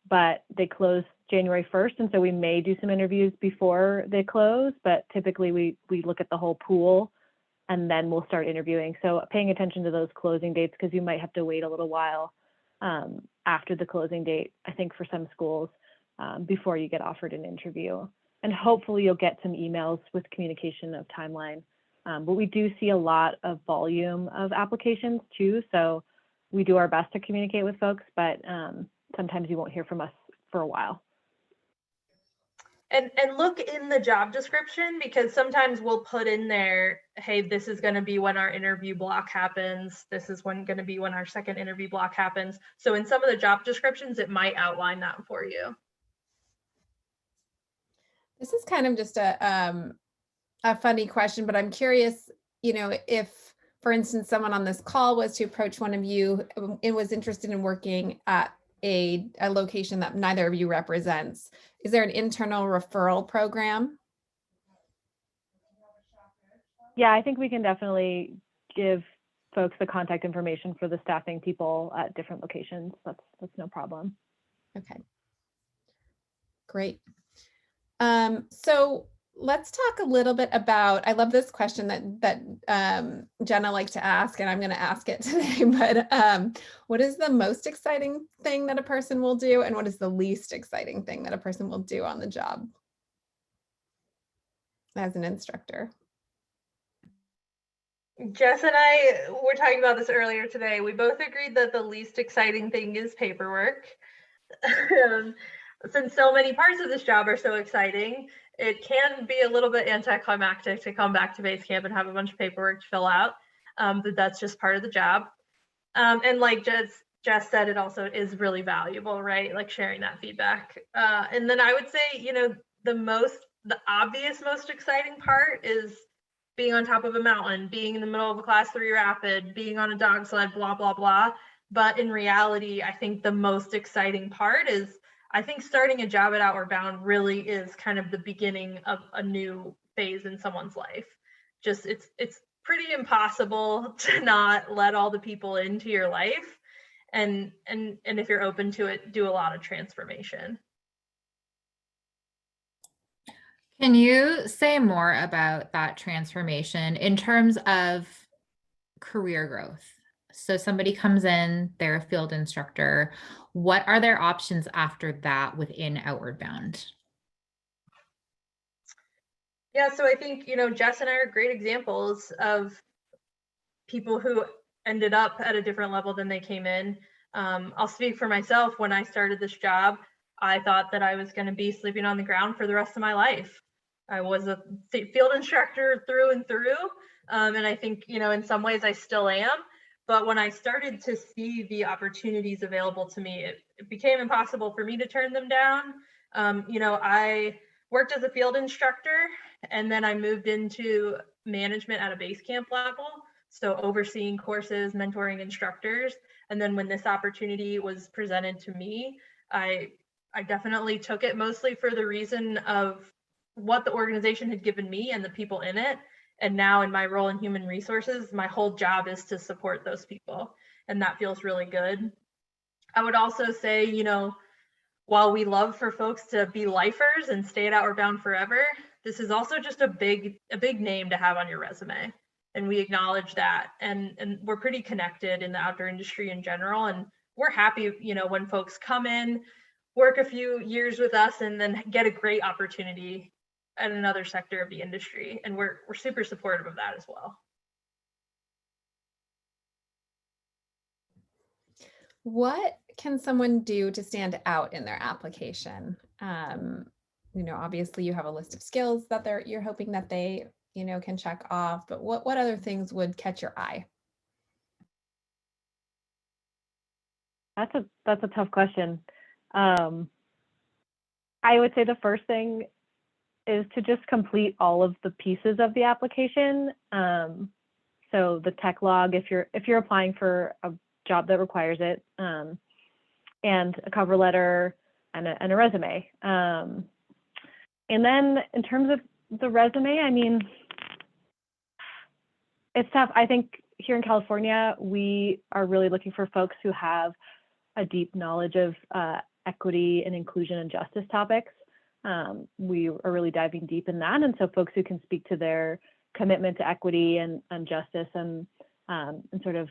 but they close January 1st. And so we may do some interviews before they close, but typically we look at the whole pool and then we'll start interviewing. So paying attention to those closing dates, because you might have to wait a little while after the closing date, I think for some schools. before you get offered an interview. And hopefully you'll get some emails with communication of timeline. But we do see a lot of volume of applications too. So we do our best to communicate with folks, but sometimes you won't hear from us for a while. And look in the job description, because sometimes we'll put in there, hey, this is going to be when our interview block happens. This is going to be when our second interview block happens. So in some of the job descriptions, it might outline that for you. This is kind of just a funny question, but I'm curious, if, for instance, someone on this call was to approach one of you and was interested in working at a location that neither of you represents, is there an internal referral program? Yeah, I think we can definitely give folks the contact information for the staffing people at different locations. That's no problem. Okay. Great. So let's talk a little bit about, I love this question that Jenna liked to ask, and I'm going to ask it today, but what is the most exciting thing that a person will do, and what is the least exciting thing that a person will do on the job as an instructor? Jess and I were talking about this earlier today. We both agreed that the least exciting thing is paperwork. Since so many parts of this job are so exciting, it can be a little bit anticlimactic to come back to base camp and have a bunch of paperwork to fill out, but that's just part of the job. And like Jess said, it also is really valuable, right? Like sharing that feedback. And then I would say, the obvious most exciting part is being on top of a mountain, being in the middle of a class 3 rapid, being on a dog sled, blah, blah, blah. But in reality, I think the most exciting part is, I think starting a job at Outward Bound really is kind of the beginning of a new phase in someone's life. Just it's pretty impossible to not let all the people into your life, and if you're open to it, do a lot of transformation. Can you say more about that transformation in terms of career growth? So somebody comes in, they're a field instructor. What are their options after that within Outward Bound? Yeah, so I think, Jess and I are great examples of people who ended up at a different level than they came in. I'll speak for myself. When I started this job, I thought that I was going to be sleeping on the ground for the rest of my life. I was a field instructor through and through. And I think, in some ways I still am. But when I started to see the opportunities available to me, it became impossible for me to turn them down. I worked as a field instructor, and then I moved into management at a base camp level. So overseeing courses, mentoring instructors. And then when this opportunity was presented to me, I definitely took it, mostly for the reason of what the organization had given me and the people in it. And now in my role in human resources, my whole job is to support those people. And that feels really good. I would also say, while we love for folks to be lifers and stay at Outward Bound forever, this is also just a big name to have on your resume. And we acknowledge that. And we're pretty connected in the outdoor industry in general. And we're happy, when folks come in, work a few years with us, and then get a great opportunity at another sector of the industry. And we're super supportive of that as well. What can someone do to stand out in their application? Obviously you have a list of skills that you're hoping that they, can check off, but what other things would catch your eye? That's a tough question. I would say the first thing is to just complete all of the pieces of the application. So the tech log, if you're applying for a job that requires it, and a cover letter and a resume. And then in terms of the resume, I mean, it's tough. I think here in California, we are really looking for folks who have a deep knowledge of equity and inclusion and justice topics. We are really diving deep in that. And so folks who can speak to their commitment to equity and justice and sort of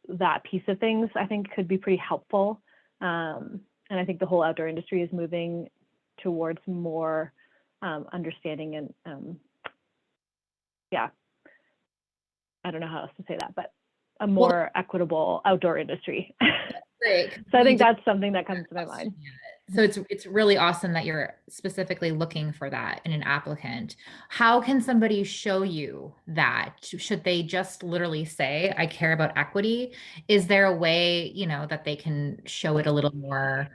that piece of things, I think could be pretty helpful. And I think the whole outdoor industry is moving towards more understanding and yeah, I don't know how else to say that, but a more equitable outdoor industry. Great. So I think that's something that comes to my mind. So it's really awesome that you're specifically looking for that in an applicant. How can somebody show you that? Should they just literally say, I care about equity? Is there a way, that they can show it a little more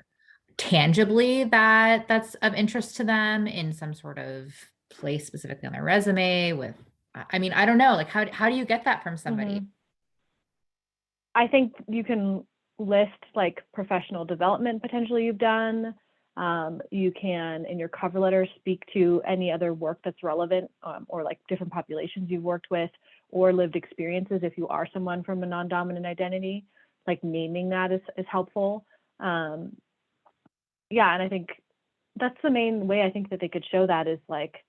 tangibly that that's of interest to them in some sort of place specifically on their resume with, I don't know, like how do you get that from somebody? I think you can list like professional development potentially you've done. You can, in your cover letter, speak to any other work that's relevant or like different populations you've worked with or lived experiences if you are someone from a non-dominant identity, like naming that is helpful. Yeah, and I think that's the main way I think that they could show that is like,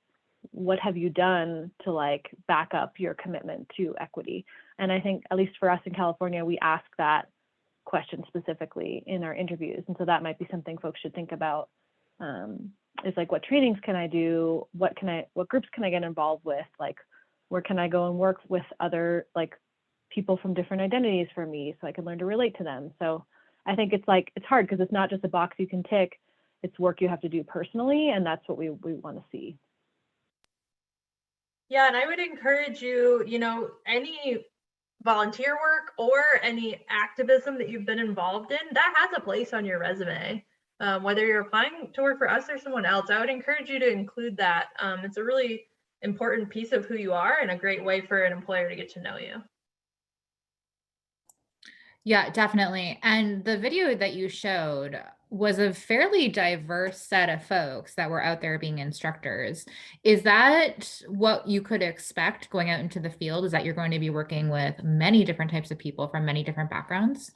what have you done to like back up your commitment to equity? And I think at least for us in California, we ask that question specifically in our interviews. And so that might be something folks should think about is like, what trainings can I do? What groups can I get involved with? Like, where can I go and work with other like people from different identities for me so I can learn to relate to them? So I think it's like, it's hard because it's not just a box you can tick, it's work you have to do personally. And that's what we want to see. Yeah, and I would encourage you, any volunteer work or any activism that you've been involved in, that has a place on your resume. Whether you're applying to work for us or someone else, I would encourage you to include that. It's a really important piece of who you are and a great way for an employer to get to know you. Yeah, definitely. And the video that you showed was a fairly diverse set of folks that were out there being instructors. Is that what you could expect going out into the field? Is that you're going to be working with many different types of people from many different backgrounds?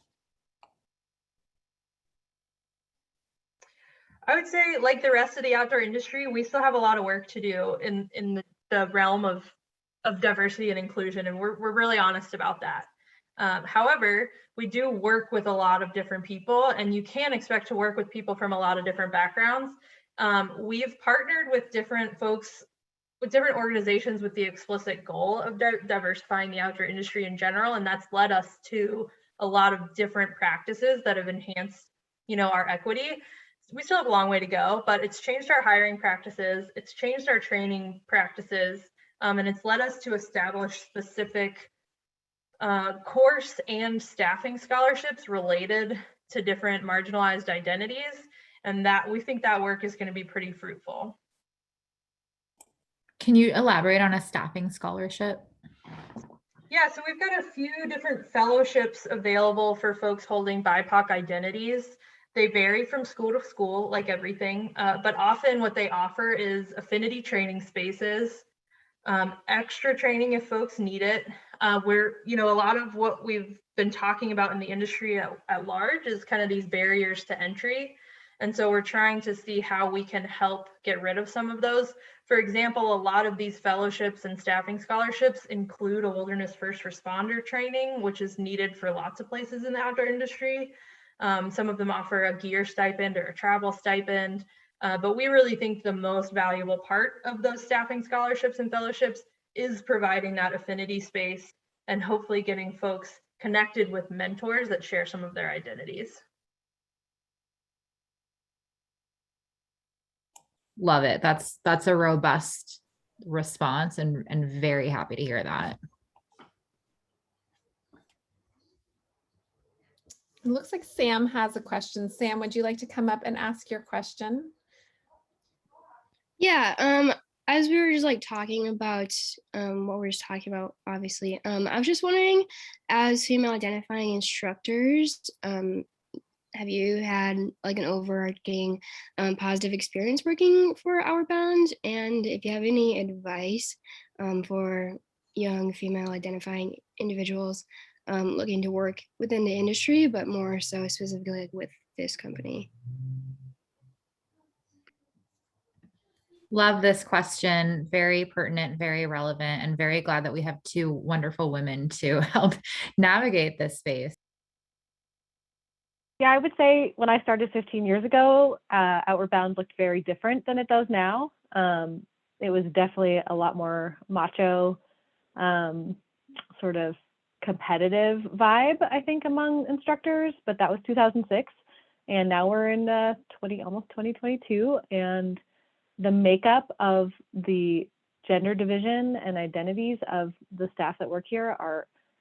I would say, like the rest of the outdoor industry, we still have a lot of work to do in the realm of diversity and inclusion, and we're really honest about that. However, we do work with a lot of different people, and you can expect to work with people from a lot of different backgrounds. We've partnered with different folks, with different organizations with the explicit goal of diversifying the outdoor industry in general, and that's led us to a lot of different practices that have enhanced, our equity. We still have a long way to go, but it's changed our hiring practices, it's changed our training practices, and it's led us to establish specific course and staffing scholarships related to different marginalized identities, and that we think that work is going to be pretty fruitful. Can you elaborate on a staffing scholarship? Yeah, so we've got a few different fellowships available for folks holding BIPOC identities. They vary from school to school, like everything, but often what they offer is affinity training spaces, extra training if folks need it. Where, a lot of what we've been talking about in the industry at large is kind of these barriers to entry. And so we're trying to see how we can help get rid of some of those. For example, a lot of these fellowships and staffing scholarships include a wilderness first responder training, which is needed for lots of places in the outdoor industry. Some of them offer a gear stipend or a travel stipend, but we really think the most valuable part of those staffing scholarships and fellowships is providing that affinity space and hopefully getting folks connected with mentors that share some of their identities. Love it. That's a robust response and very happy to hear that. It looks like Sam has a question. Sam, would you like to come up and ask your question? Yeah, as we were just like talking about what we were just talking about, obviously, I was just wondering, as female identifying instructors, have you had like an overarching positive experience working for OutwardBound? And if you have any advice for young female identifying individuals looking to work within the industry, but more so specifically like with this company? Love this question. Very pertinent, very relevant, and very glad that we have two wonderful women to help navigate this space. Yeah, I would say when I started 15 years ago, Outward Bound looked very different than it does now. It was definitely a lot more macho, sort of competitive vibe, I think, among instructors, but that was 2006. And now we're in almost 2022. And the makeup of the gender division and identities of the staff that work here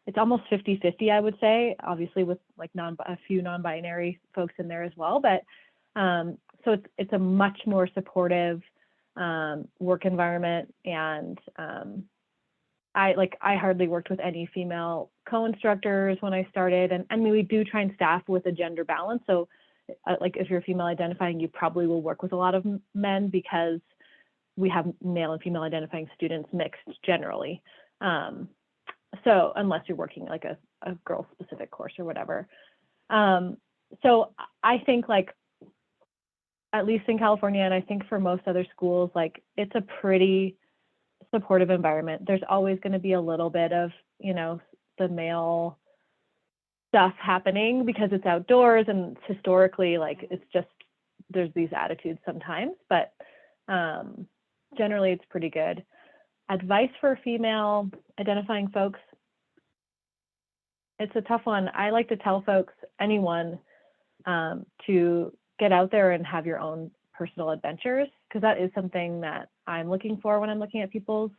it's almost 50-50, I would say, obviously with like a few non-binary folks in there as well. But so it's a much more supportive work environment. And I hardly worked with any female co-instructors when I started. And we do try and staff with a gender balance. So like if you're female identifying, you probably will work with a lot of men because we have male and female identifying students mixed generally. So unless you're working like a girl specific course or whatever. So I think like, at least in California, and I think for most other schools, like it's a pretty supportive environment. There's always going to be a little bit of, the male stuff happening because it's outdoors and historically, like it's just, there's these attitudes sometimes, but generally it's pretty good. Advice for female identifying folks. It's a tough one. I like to tell folks, anyone, to get out there and have your own personal adventures, because that is something that I'm looking for when I'm looking at people's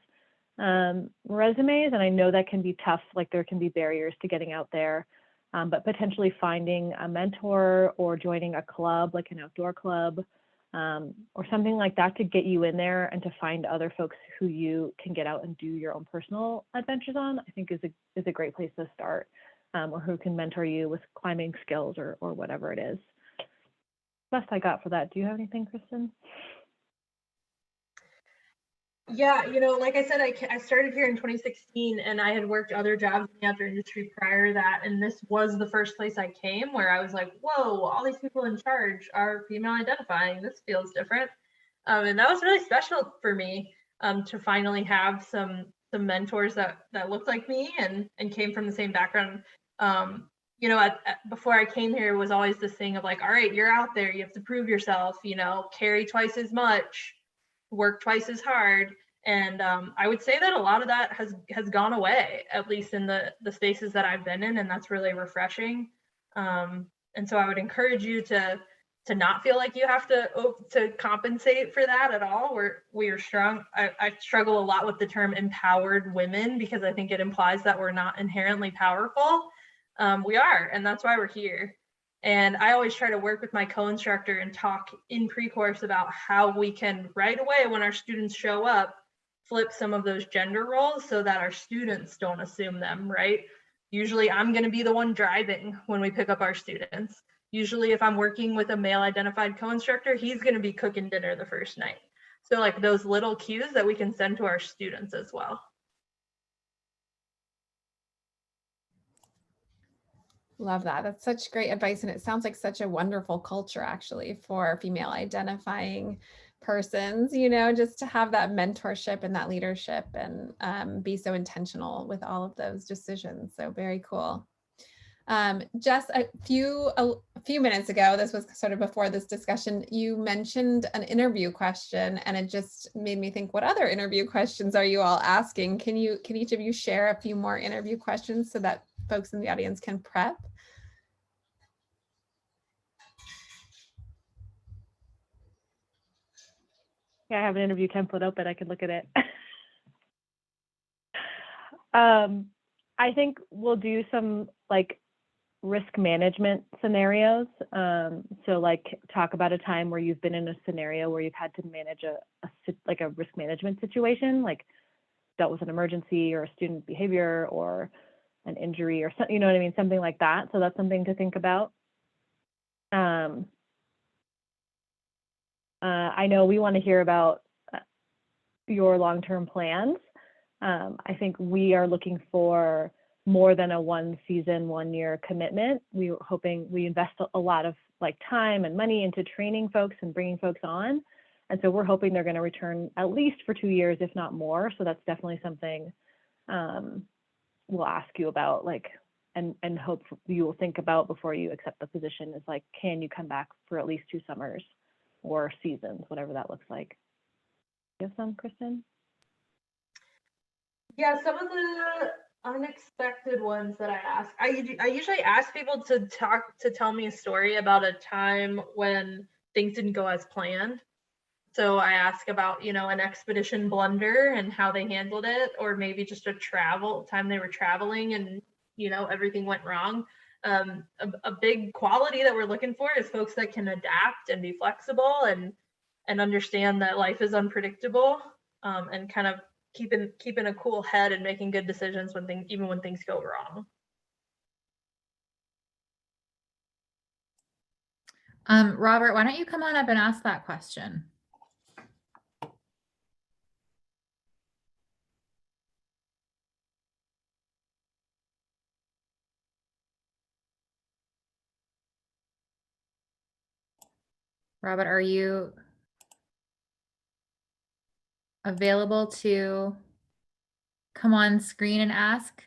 resumes. And I know that can be tough, like there can be barriers to getting out there, but potentially finding a mentor or joining a club, like an outdoor club, or something like that to get you in there and to find other folks who you can get out and do your own personal adventures on, I think is a great place to start, or who can mentor you with climbing skills or whatever it is. Best I got for that. Do you have anything, Kristin? Yeah, like I said, I started here in 2016 and I had worked other jobs in the outdoor industry prior to that. And this was the first place I came where I was like, whoa, all these people in charge are female identifying. This feels different. And that was really special for me to finally have some mentors that looked like me and came from the same background. Before I came here, it was always this thing of like, all right, you're out there, you have to prove yourself, carry twice as much, work twice as hard. And I would say that a lot of that has gone away, at least in the spaces that I've been in, and that's really refreshing. And so I would encourage you to not feel like you have to compensate for that at all. We are strong. I struggle a lot with the term empowered women because I think it implies that we're not inherently powerful. We are, and that's why we're here. And I always try to work with my co-instructor and talk in pre-course about how we can right away when our students show up, flip some of those gender roles so that our students don't assume them, right? Usually I'm going to be the one driving when we pick up our students. Usually if I'm working with a male identified co-instructor, he's going to be cooking dinner the first night. So like those little cues that we can send to our students as well. Love that. That's such great advice. And it sounds like such a wonderful culture actually for female identifying persons, just to have that mentorship and that leadership and be so intentional with all of those decisions. So very cool. Jess, a few minutes ago, this was sort of before this discussion, you mentioned an interview question and it just made me think, what other interview questions are you all asking? Can each of you share a few more interview questions so that folks in the audience can prep? Yeah, I have an interview template open. I could look at it. I think we'll do some like risk management scenarios. So like talk about a time where you've been in a scenario where you've had to manage a risk management situation, like dealt with an emergency or a student behavior or an injury or something, you know what I mean? Something like that. So that's something to think about. I know we want to hear about your long-term plans. I think we are looking for more than a 1 season, 1 year commitment. We were hoping we invest a lot of like time and money into training folks and bringing folks on. And so we're hoping they're going to return at least for 2 years, if not more. So that's definitely something we'll ask you about, like and hope you will think about before you accept the position is like, can you come back for at least 2 summers or seasons, whatever that looks like. You have some, Kristin? Yeah, some of the unexpected ones that I ask, I usually ask people to tell me a story about a time when things didn't go as planned. So I ask about, an expedition blunder and how they handled it, or maybe just a time they were traveling and, everything went wrong. A big quality that we're looking for is folks that can adapt and be flexible and understand that life is unpredictable, and kind of keeping a cool head and making good decisions even when things go wrong. Robert, why don't you come on up and ask that question? Robert, are you available to come on screen and ask?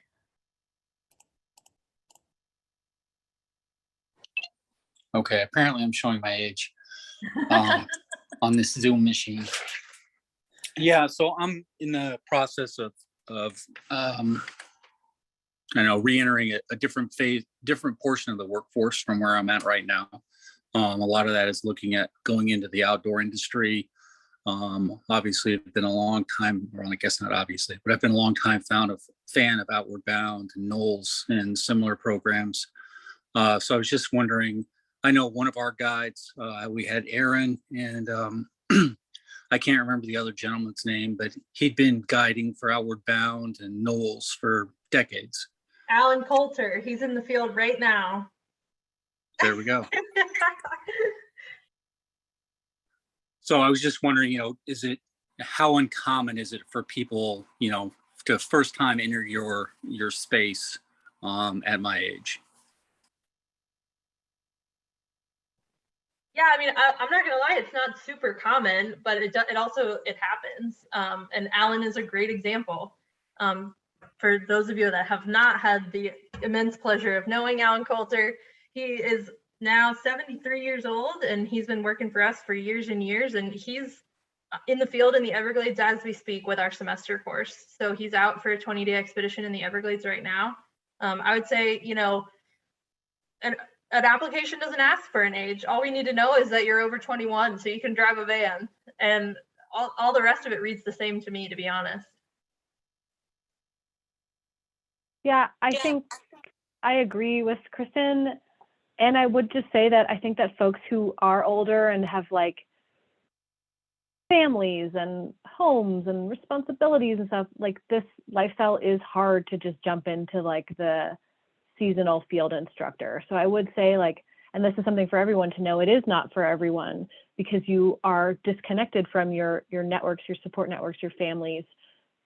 Okay, apparently I'm showing my age on this Zoom machine. Yeah, so I'm in the process of re-entering a different portion of the workforce from where I'm at right now. A lot of that is looking at going into the outdoor industry. Obviously, I've been a long time, or I guess not obviously, but I've been a long time fan of Outward Bound and Knowles and similar programs. So I was just wondering, I know one of our guides, we had Aaron, and I can't remember the other gentleman's name, but he'd been guiding for Outward Bound and Knowles for decades. Alan Coulter, he's in the field right now. There we go. So I was just wondering, how uncommon is it for people, to first time enter your space at my age? Yeah, I mean, I'm not gonna lie, it's not super common, but it happens. And Alan is a great example. For those of you that have not had the immense pleasure of knowing Alan Coulter, he is now 73 years old, and he's been working for us for years and years, and he's in the field in the Everglades as we speak with our semester course. So he's out for a 20-day expedition in the Everglades right now. I would say, an application doesn't ask for an age. All we need to know is that you're over 21, so you can drive a van, and all the rest of it reads the same to me, to be honest. Yeah, I think I agree with Kristin. And I would just say that I think that folks who are older and have like families and homes and responsibilities and stuff, like this lifestyle is hard to just jump into like the seasonal field instructor. So I would say like, and this is something for everyone to know, it is not for everyone, because you are disconnected from your networks, your support networks, your families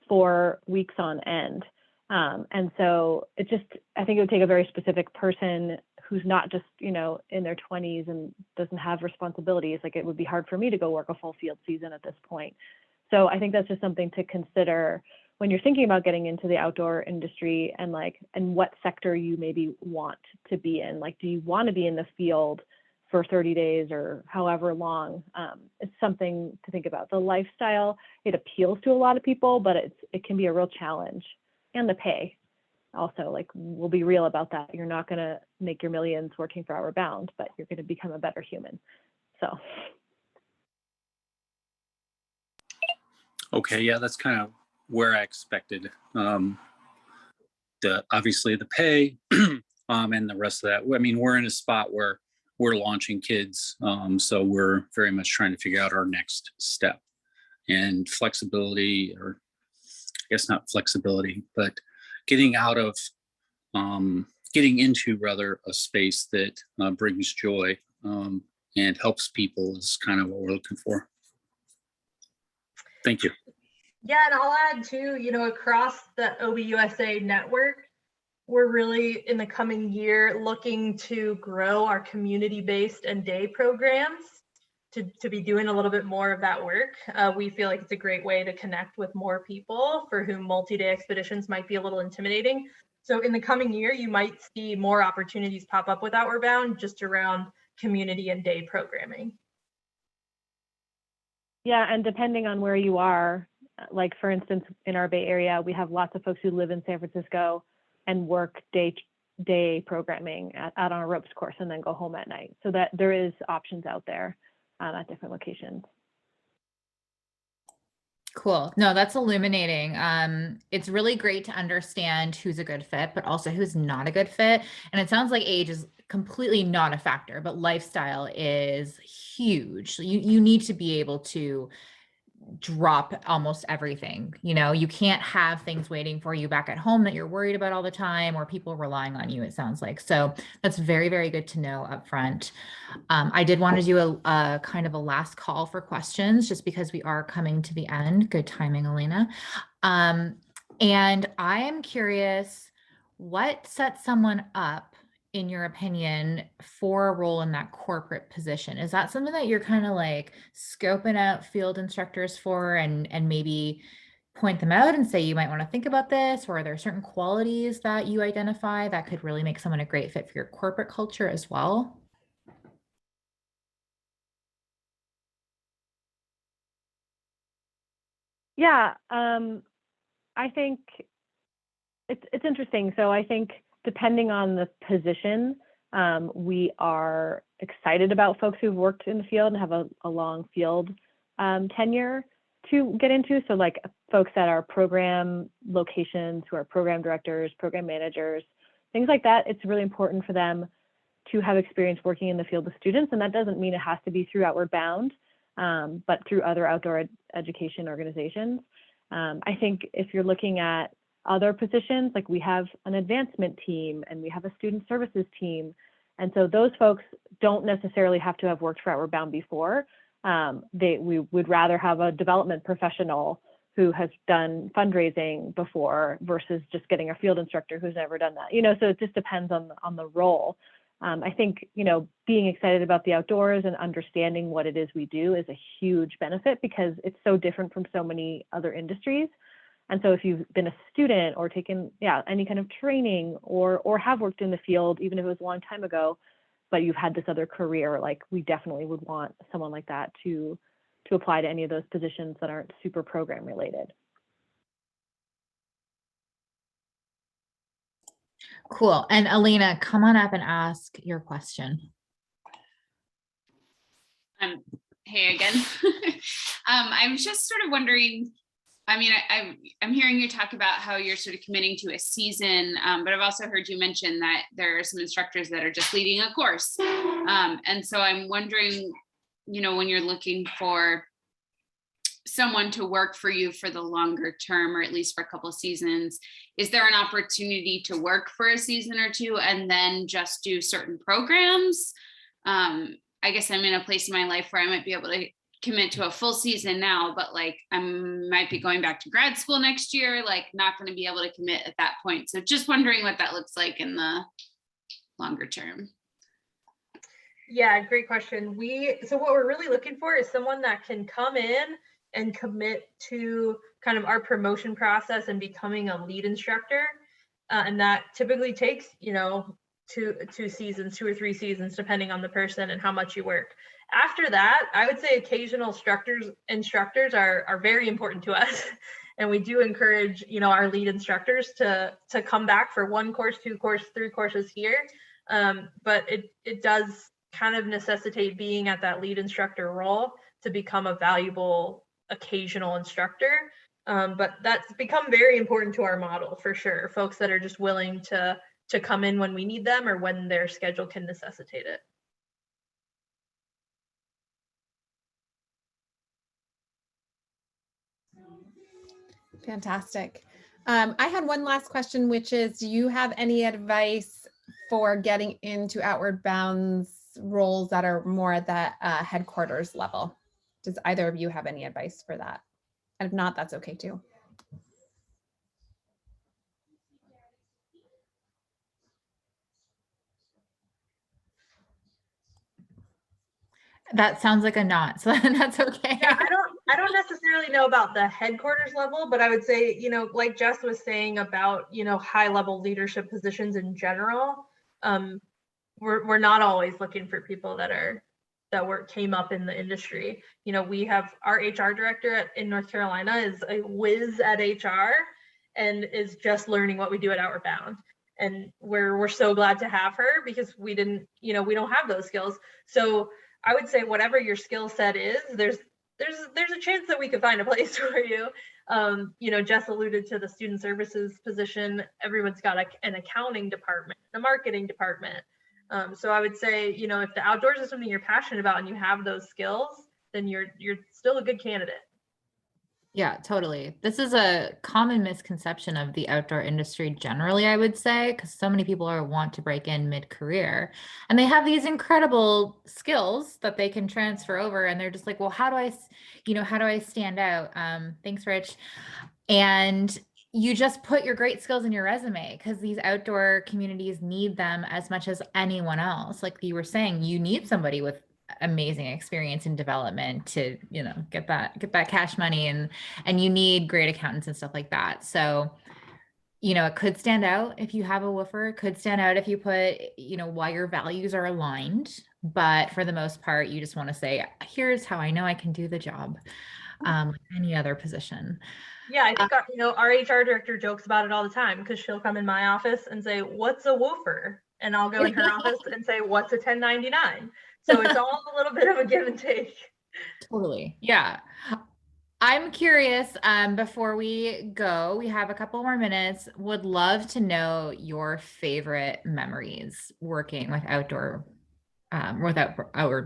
for weeks on end. And so I think it would take a very specific person who's not just, in their 20s and doesn't have responsibilities. Like, it would be hard for me to go work a full field season at this point. So I think that's just something to consider when you're thinking about getting into the outdoor industry, and what sector you maybe want to be in. Like, do you want to be in the field for 30 days or however long? It's something to think about. The lifestyle, it appeals to a lot of people, but it can be a real challenge. And the pay also, like, we'll be real about that. You're not going to make your millions working for Outward Bound, but you're going to become a better human. So. Okay, yeah, that's kind of where I expected. Obviously the pay and the rest of that. I mean, we're in a spot where we're launching kids, so we're very much trying to figure out our next step. And flexibility, or I guess not flexibility, but getting into rather a space that brings joy and helps people is kind of what we're looking for. Thank you. Yeah, and I'll add too, across the OBUSA network, we're really in the coming year looking to grow our community-based and day programs to be doing a little bit more of that work. We feel like it's a great way to connect with more people for whom multi-day expeditions might be a little intimidating. So in the coming year, you might see more opportunities pop up with Outward Bound just around community and day programming. Yeah, and depending on where you are, like for instance, in our Bay Area, we have lots of folks who live in San Francisco and work day programming out on a ropes course and then go home at night. So that there is options out there at different locations. Cool. No, that's illuminating. It's really great to understand who's a good fit, but also who's not a good fit. And it sounds like age is completely not a factor, but lifestyle is huge. You need to be able to drop almost everything. You can't have things waiting for you back at home that you're worried about all the time, or people relying on you, it sounds like. So that's very, very good to know up front. I did want to do a kind of a last call for questions, just because we are coming to the end. Good timing, Elena. And I am curious, what sets someone up, in your opinion, for a role in that corporate position? Is that something that you're kind of like scoping out field instructors for, and maybe point them out and say, you might want to think about this? Or are there certain qualities that you identify that could really make someone a great fit for your corporate culture as well? Yeah, I think it's interesting. So I think depending on the position, we are excited about folks who've worked in the field and have a long field tenure to get into. So like folks that are program locations, who are program directors, program managers, things like that. It's really important for them to have experience working in the field with students. And that doesn't mean it has to be through Outward Bound, but through other outdoor education organizations. I think if you're looking at other positions, like we have an advancement team and we have a student services team. And so those folks don't necessarily have to have worked for Outward Bound before. We would rather have a development professional who has done fundraising before versus just getting a field instructor who's never done that. So it just depends on the role. I think, being excited about the outdoors and understanding what it is we do is a huge benefit, because it's so different from so many other industries. And so if you've been a student or taken any kind of training or have worked in the field, even if it was a long time ago, but you've had this other career, like we definitely would want someone like that to apply to any of those positions that aren't super program related. Cool. And Elena, come on up and ask your question. Hey again. I was just sort of wondering, I'm hearing you talk about how you're sort of committing to a season, but I've also heard you mention that there are some instructors that are just leading a course. And so I'm wondering, when you're looking for someone to work for you for the longer term, or at least for a couple of seasons, is there an opportunity to work for a season or two and then just do certain programs? I guess I'm in a place in my life where I might be able to commit to a full season now, but like I might be going back to grad school next year, like not going to be able to commit at that point. So just wondering what that looks like in the longer term. Yeah, great question. So what we're really looking for is someone that can come in and commit to kind of our promotion process and becoming a lead instructor. And that typically takes, 2 seasons, 2 or 3 seasons, depending on the person and how much you work. After that, I would say occasional instructors are very important to us. And we do encourage, our lead instructors to come back for 1 course, 2 courses, 3 courses here. But it does kind of necessitate being at that lead instructor role to become a valuable occasional instructor. But that's become very important to our model for sure. Folks that are just willing to come in when we need them or when their schedule can necessitate it. Fantastic. I had one last question, which is, do you have any advice for getting into Outward Bound's roles that are more at that headquarters level? Does either of you have any advice for that? And if not, that's okay too. That sounds like a not, so that's okay. Yeah, I don't necessarily know about the headquarters level, but I would say, like Jess was saying about, high level leadership positions in general, we're not always looking for people that came up in the industry. We have our HR director in North Carolina is a whiz at HR and is just learning what we do at Outward Bound. And we're so glad to have her because we don't have those skills. So I would say whatever your skill set is, there's a chance that we could find a place for you. Jess alluded to the student services position. Everyone's got an accounting department, a marketing department. So I would say, if the outdoors is something you're passionate about and you have those skills, then you're still a good candidate. Yeah, totally. This is a common misconception of the outdoor industry generally, I would say, because so many people want to break in mid-career and they have these incredible skills that they can transfer over. And they're just like, well, how do I stand out? Thanks, Rich. And you just put your great skills in your resume because these outdoor communities need them as much as anyone else. Like you were saying, you need somebody with amazing experience in development to get that cash money, and you need great accountants and stuff like that. So it could stand out if you have a woofer. It could stand out if you put why your values are aligned, but for the most part you just want to say, here's how I know I can do the job, like any other position. Yeah, I think our HR director jokes about it all the time because she'll come in my office and say, what's a woofer? And I'll go in her office and say, what's a 1099? So it's all a little bit of a give and take. Totally. Yeah. I'm curious, before we go, we have a couple more minutes, would love to know your favorite memories working with Outward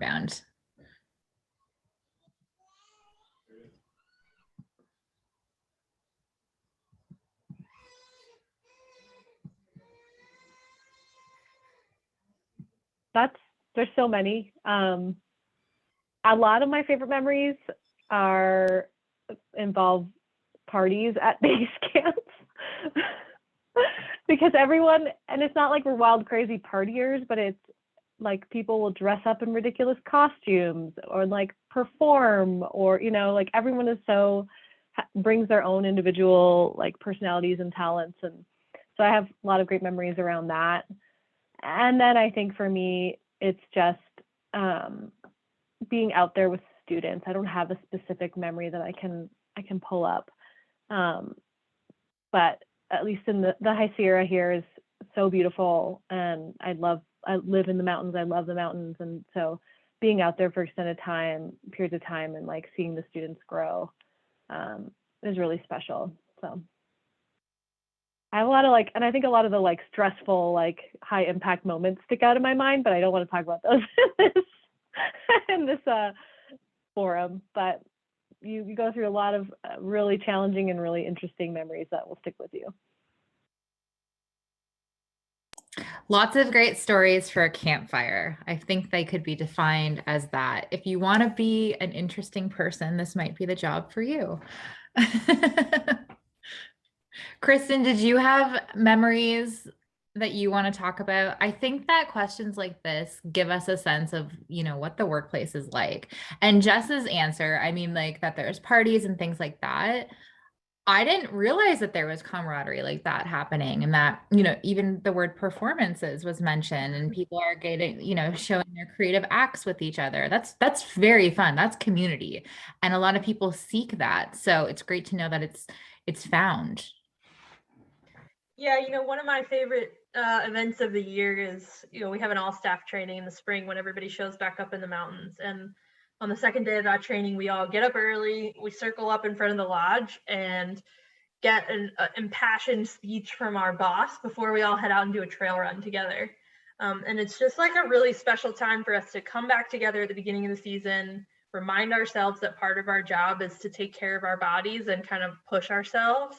Bound. There's so many. A lot of my favorite memories involve parties at base camps because everyone, and it's not like we're wild, crazy partiers, but it's like people will dress up in ridiculous costumes or like perform, or like everyone brings their own individual like personalities and talents, and so I have a lot of great memories around that. And then I think for me, it's just being out there with students. I don't have a specific memory that I can pull up, but at least in the High Sierra here is so beautiful, and I live in the mountains. I love the mountains, and so being out there for extended periods of time, and like seeing the students grow is really special. So I have a lot of and I think a lot of the stressful, high impact moments stick out in my mind, but I don't want to talk about those in this forum. But you go through a lot of really challenging and really interesting memories that will stick with you. Lots of great stories for a campfire. I think they could be defined as that. If you want to be an interesting person, this might be the job for you. Kristin, did you have memories that you want to talk about? I think that questions like this give us a sense of, what the workplace is like. And Jess's answer, that there's parties and things like that. I didn't realize that there was camaraderie like that happening, and that, even the word performances was mentioned, and people are getting, showing their creative acts with each other. That's very fun. That's community. And a lot of people seek that. So it's great to know that it's found. Yeah, one of my favorite events of the year is, we have an all-staff training in the spring when everybody shows back up in the mountains. And on the second day of that training, we all get up early, we circle up in front of the lodge and get an impassioned speech from our boss before we all head out and do a trail run together. And it's just like a really special time for us to come back together at the beginning of the season, remind ourselves that part of our job is to take care of our bodies and kind of push ourselves.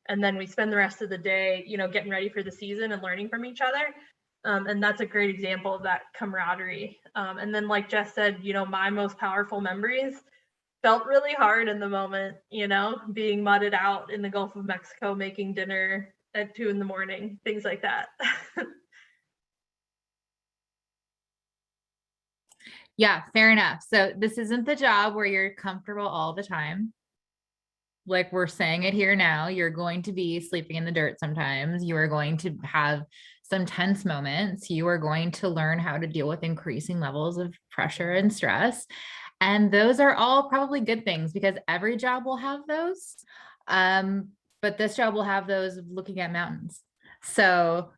And then we spend the rest of the day, getting ready for the season and learning from each other. And that's a great example of that camaraderie. And then like Jess said, my most powerful memories felt really hard in the moment, being mudded out in the Gulf of Mexico, making dinner at 2 a.m, things like that. Yeah, fair enough. So this isn't the job where you're comfortable all the time. Like we're saying it here now, you're going to be sleeping in the dirt sometimes. You are going to have some tense moments. You are going to learn how to deal with increasing levels of pressure and stress. And those are all probably good things because every job will have those. But this job will have those of looking at mountains. So,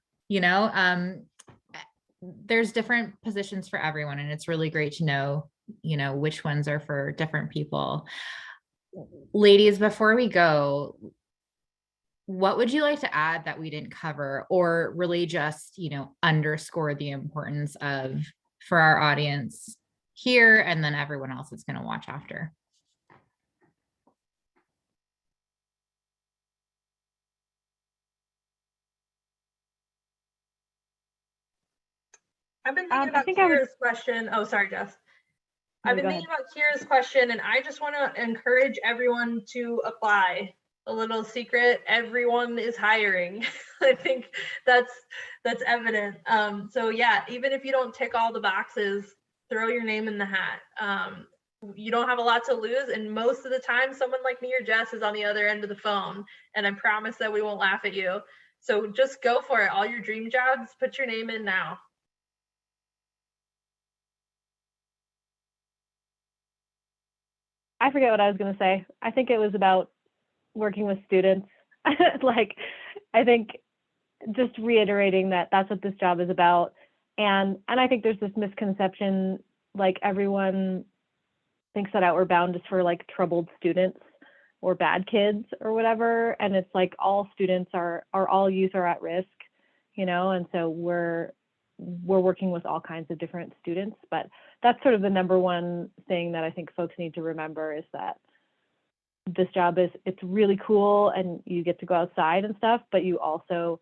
there's different positions for everyone, and it's really great to know, which ones are for different people. Ladies, before we go, what would you like to add that we didn't cover, or really just, underscore the importance of for our audience here and then everyone else that's going to watch after? I've been thinking about Kira's question. Oh, sorry, Jess. I've been thinking about Kira's question, and I just want to encourage everyone to apply. A little secret: everyone is hiring. I think that's evident. So yeah, even if you don't tick all the boxes, throw your name in the hat. You don't have a lot to lose, and most of the time, someone like me or Jess is on the other end of the phone, and I promise that we won't laugh at you. So just go for it. All your dream jobs, put your name in now. I forget what I was going to say. I think it was about working with students. Like, I think just reiterating that that's what this job is about. And I think there's this misconception, like everyone thinks that Outward Bound is for like troubled students or bad kids or whatever. And it's like all students are all youth are at risk, and so we're working with all kinds of different students, but that's sort of the number one thing that I think folks need to remember is that this job it's really cool and you get to go outside and stuff, but you also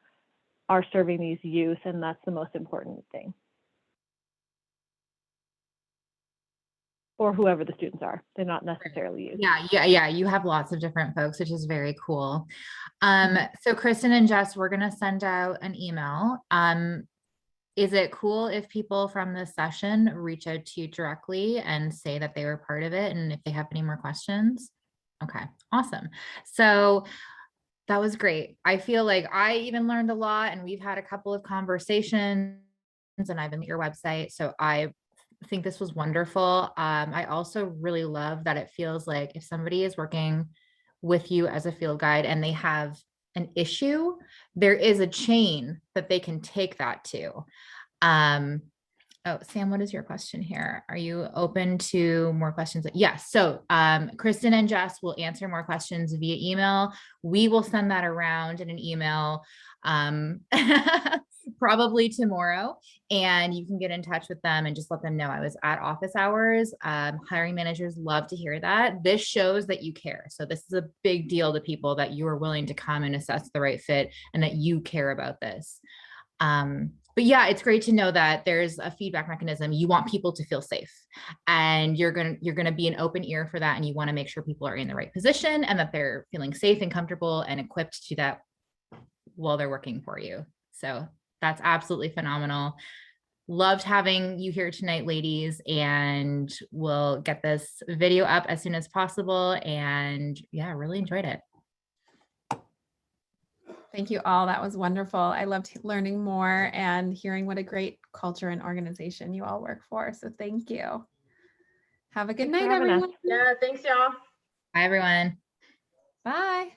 are serving these youth, and that's the most important thing. Or whoever the students are, they're not necessarily youth. Yeah. You have lots of different folks, which is very cool. So Kristin and Jess, we're going to send out an email. Is it cool if people from this session reach out to you directly and say that they were part of it and if they have any more questions? Okay, awesome. So that was great. I feel like I even learned a lot, and we've had a couple of conversations, and I've been at your website. So I think this was wonderful. I also really love that it feels like if somebody is working with you as a field guide and they have an issue, there is a chain that they can take that to. Oh, Sam, what is your question here? Are you open to more questions? Yes. So Kristin and Jess will answer more questions via email. We will send that around in an email probably tomorrow, and you can get in touch with them and just let them know I was at office hours. Hiring managers love to hear that. This shows that you care. So this is a big deal to people that you are willing to come and assess the right fit and that you care about this. But yeah, it's great to know that there's a feedback mechanism. You want people to feel safe, and you're going to be an open ear for that. And you want to make sure people are in the right position and that they're feeling safe and comfortable and equipped to that while they're working for you. So that's absolutely phenomenal. Loved having you here tonight, ladies, and we'll get this video up as soon as possible. And yeah, really enjoyed it. Thank you all. That was wonderful. I loved learning more and hearing what a great culture and organization you all work for. So thank you. Have a good night, everyone. Yeah, thanks, y'all. Bye, everyone. Bye.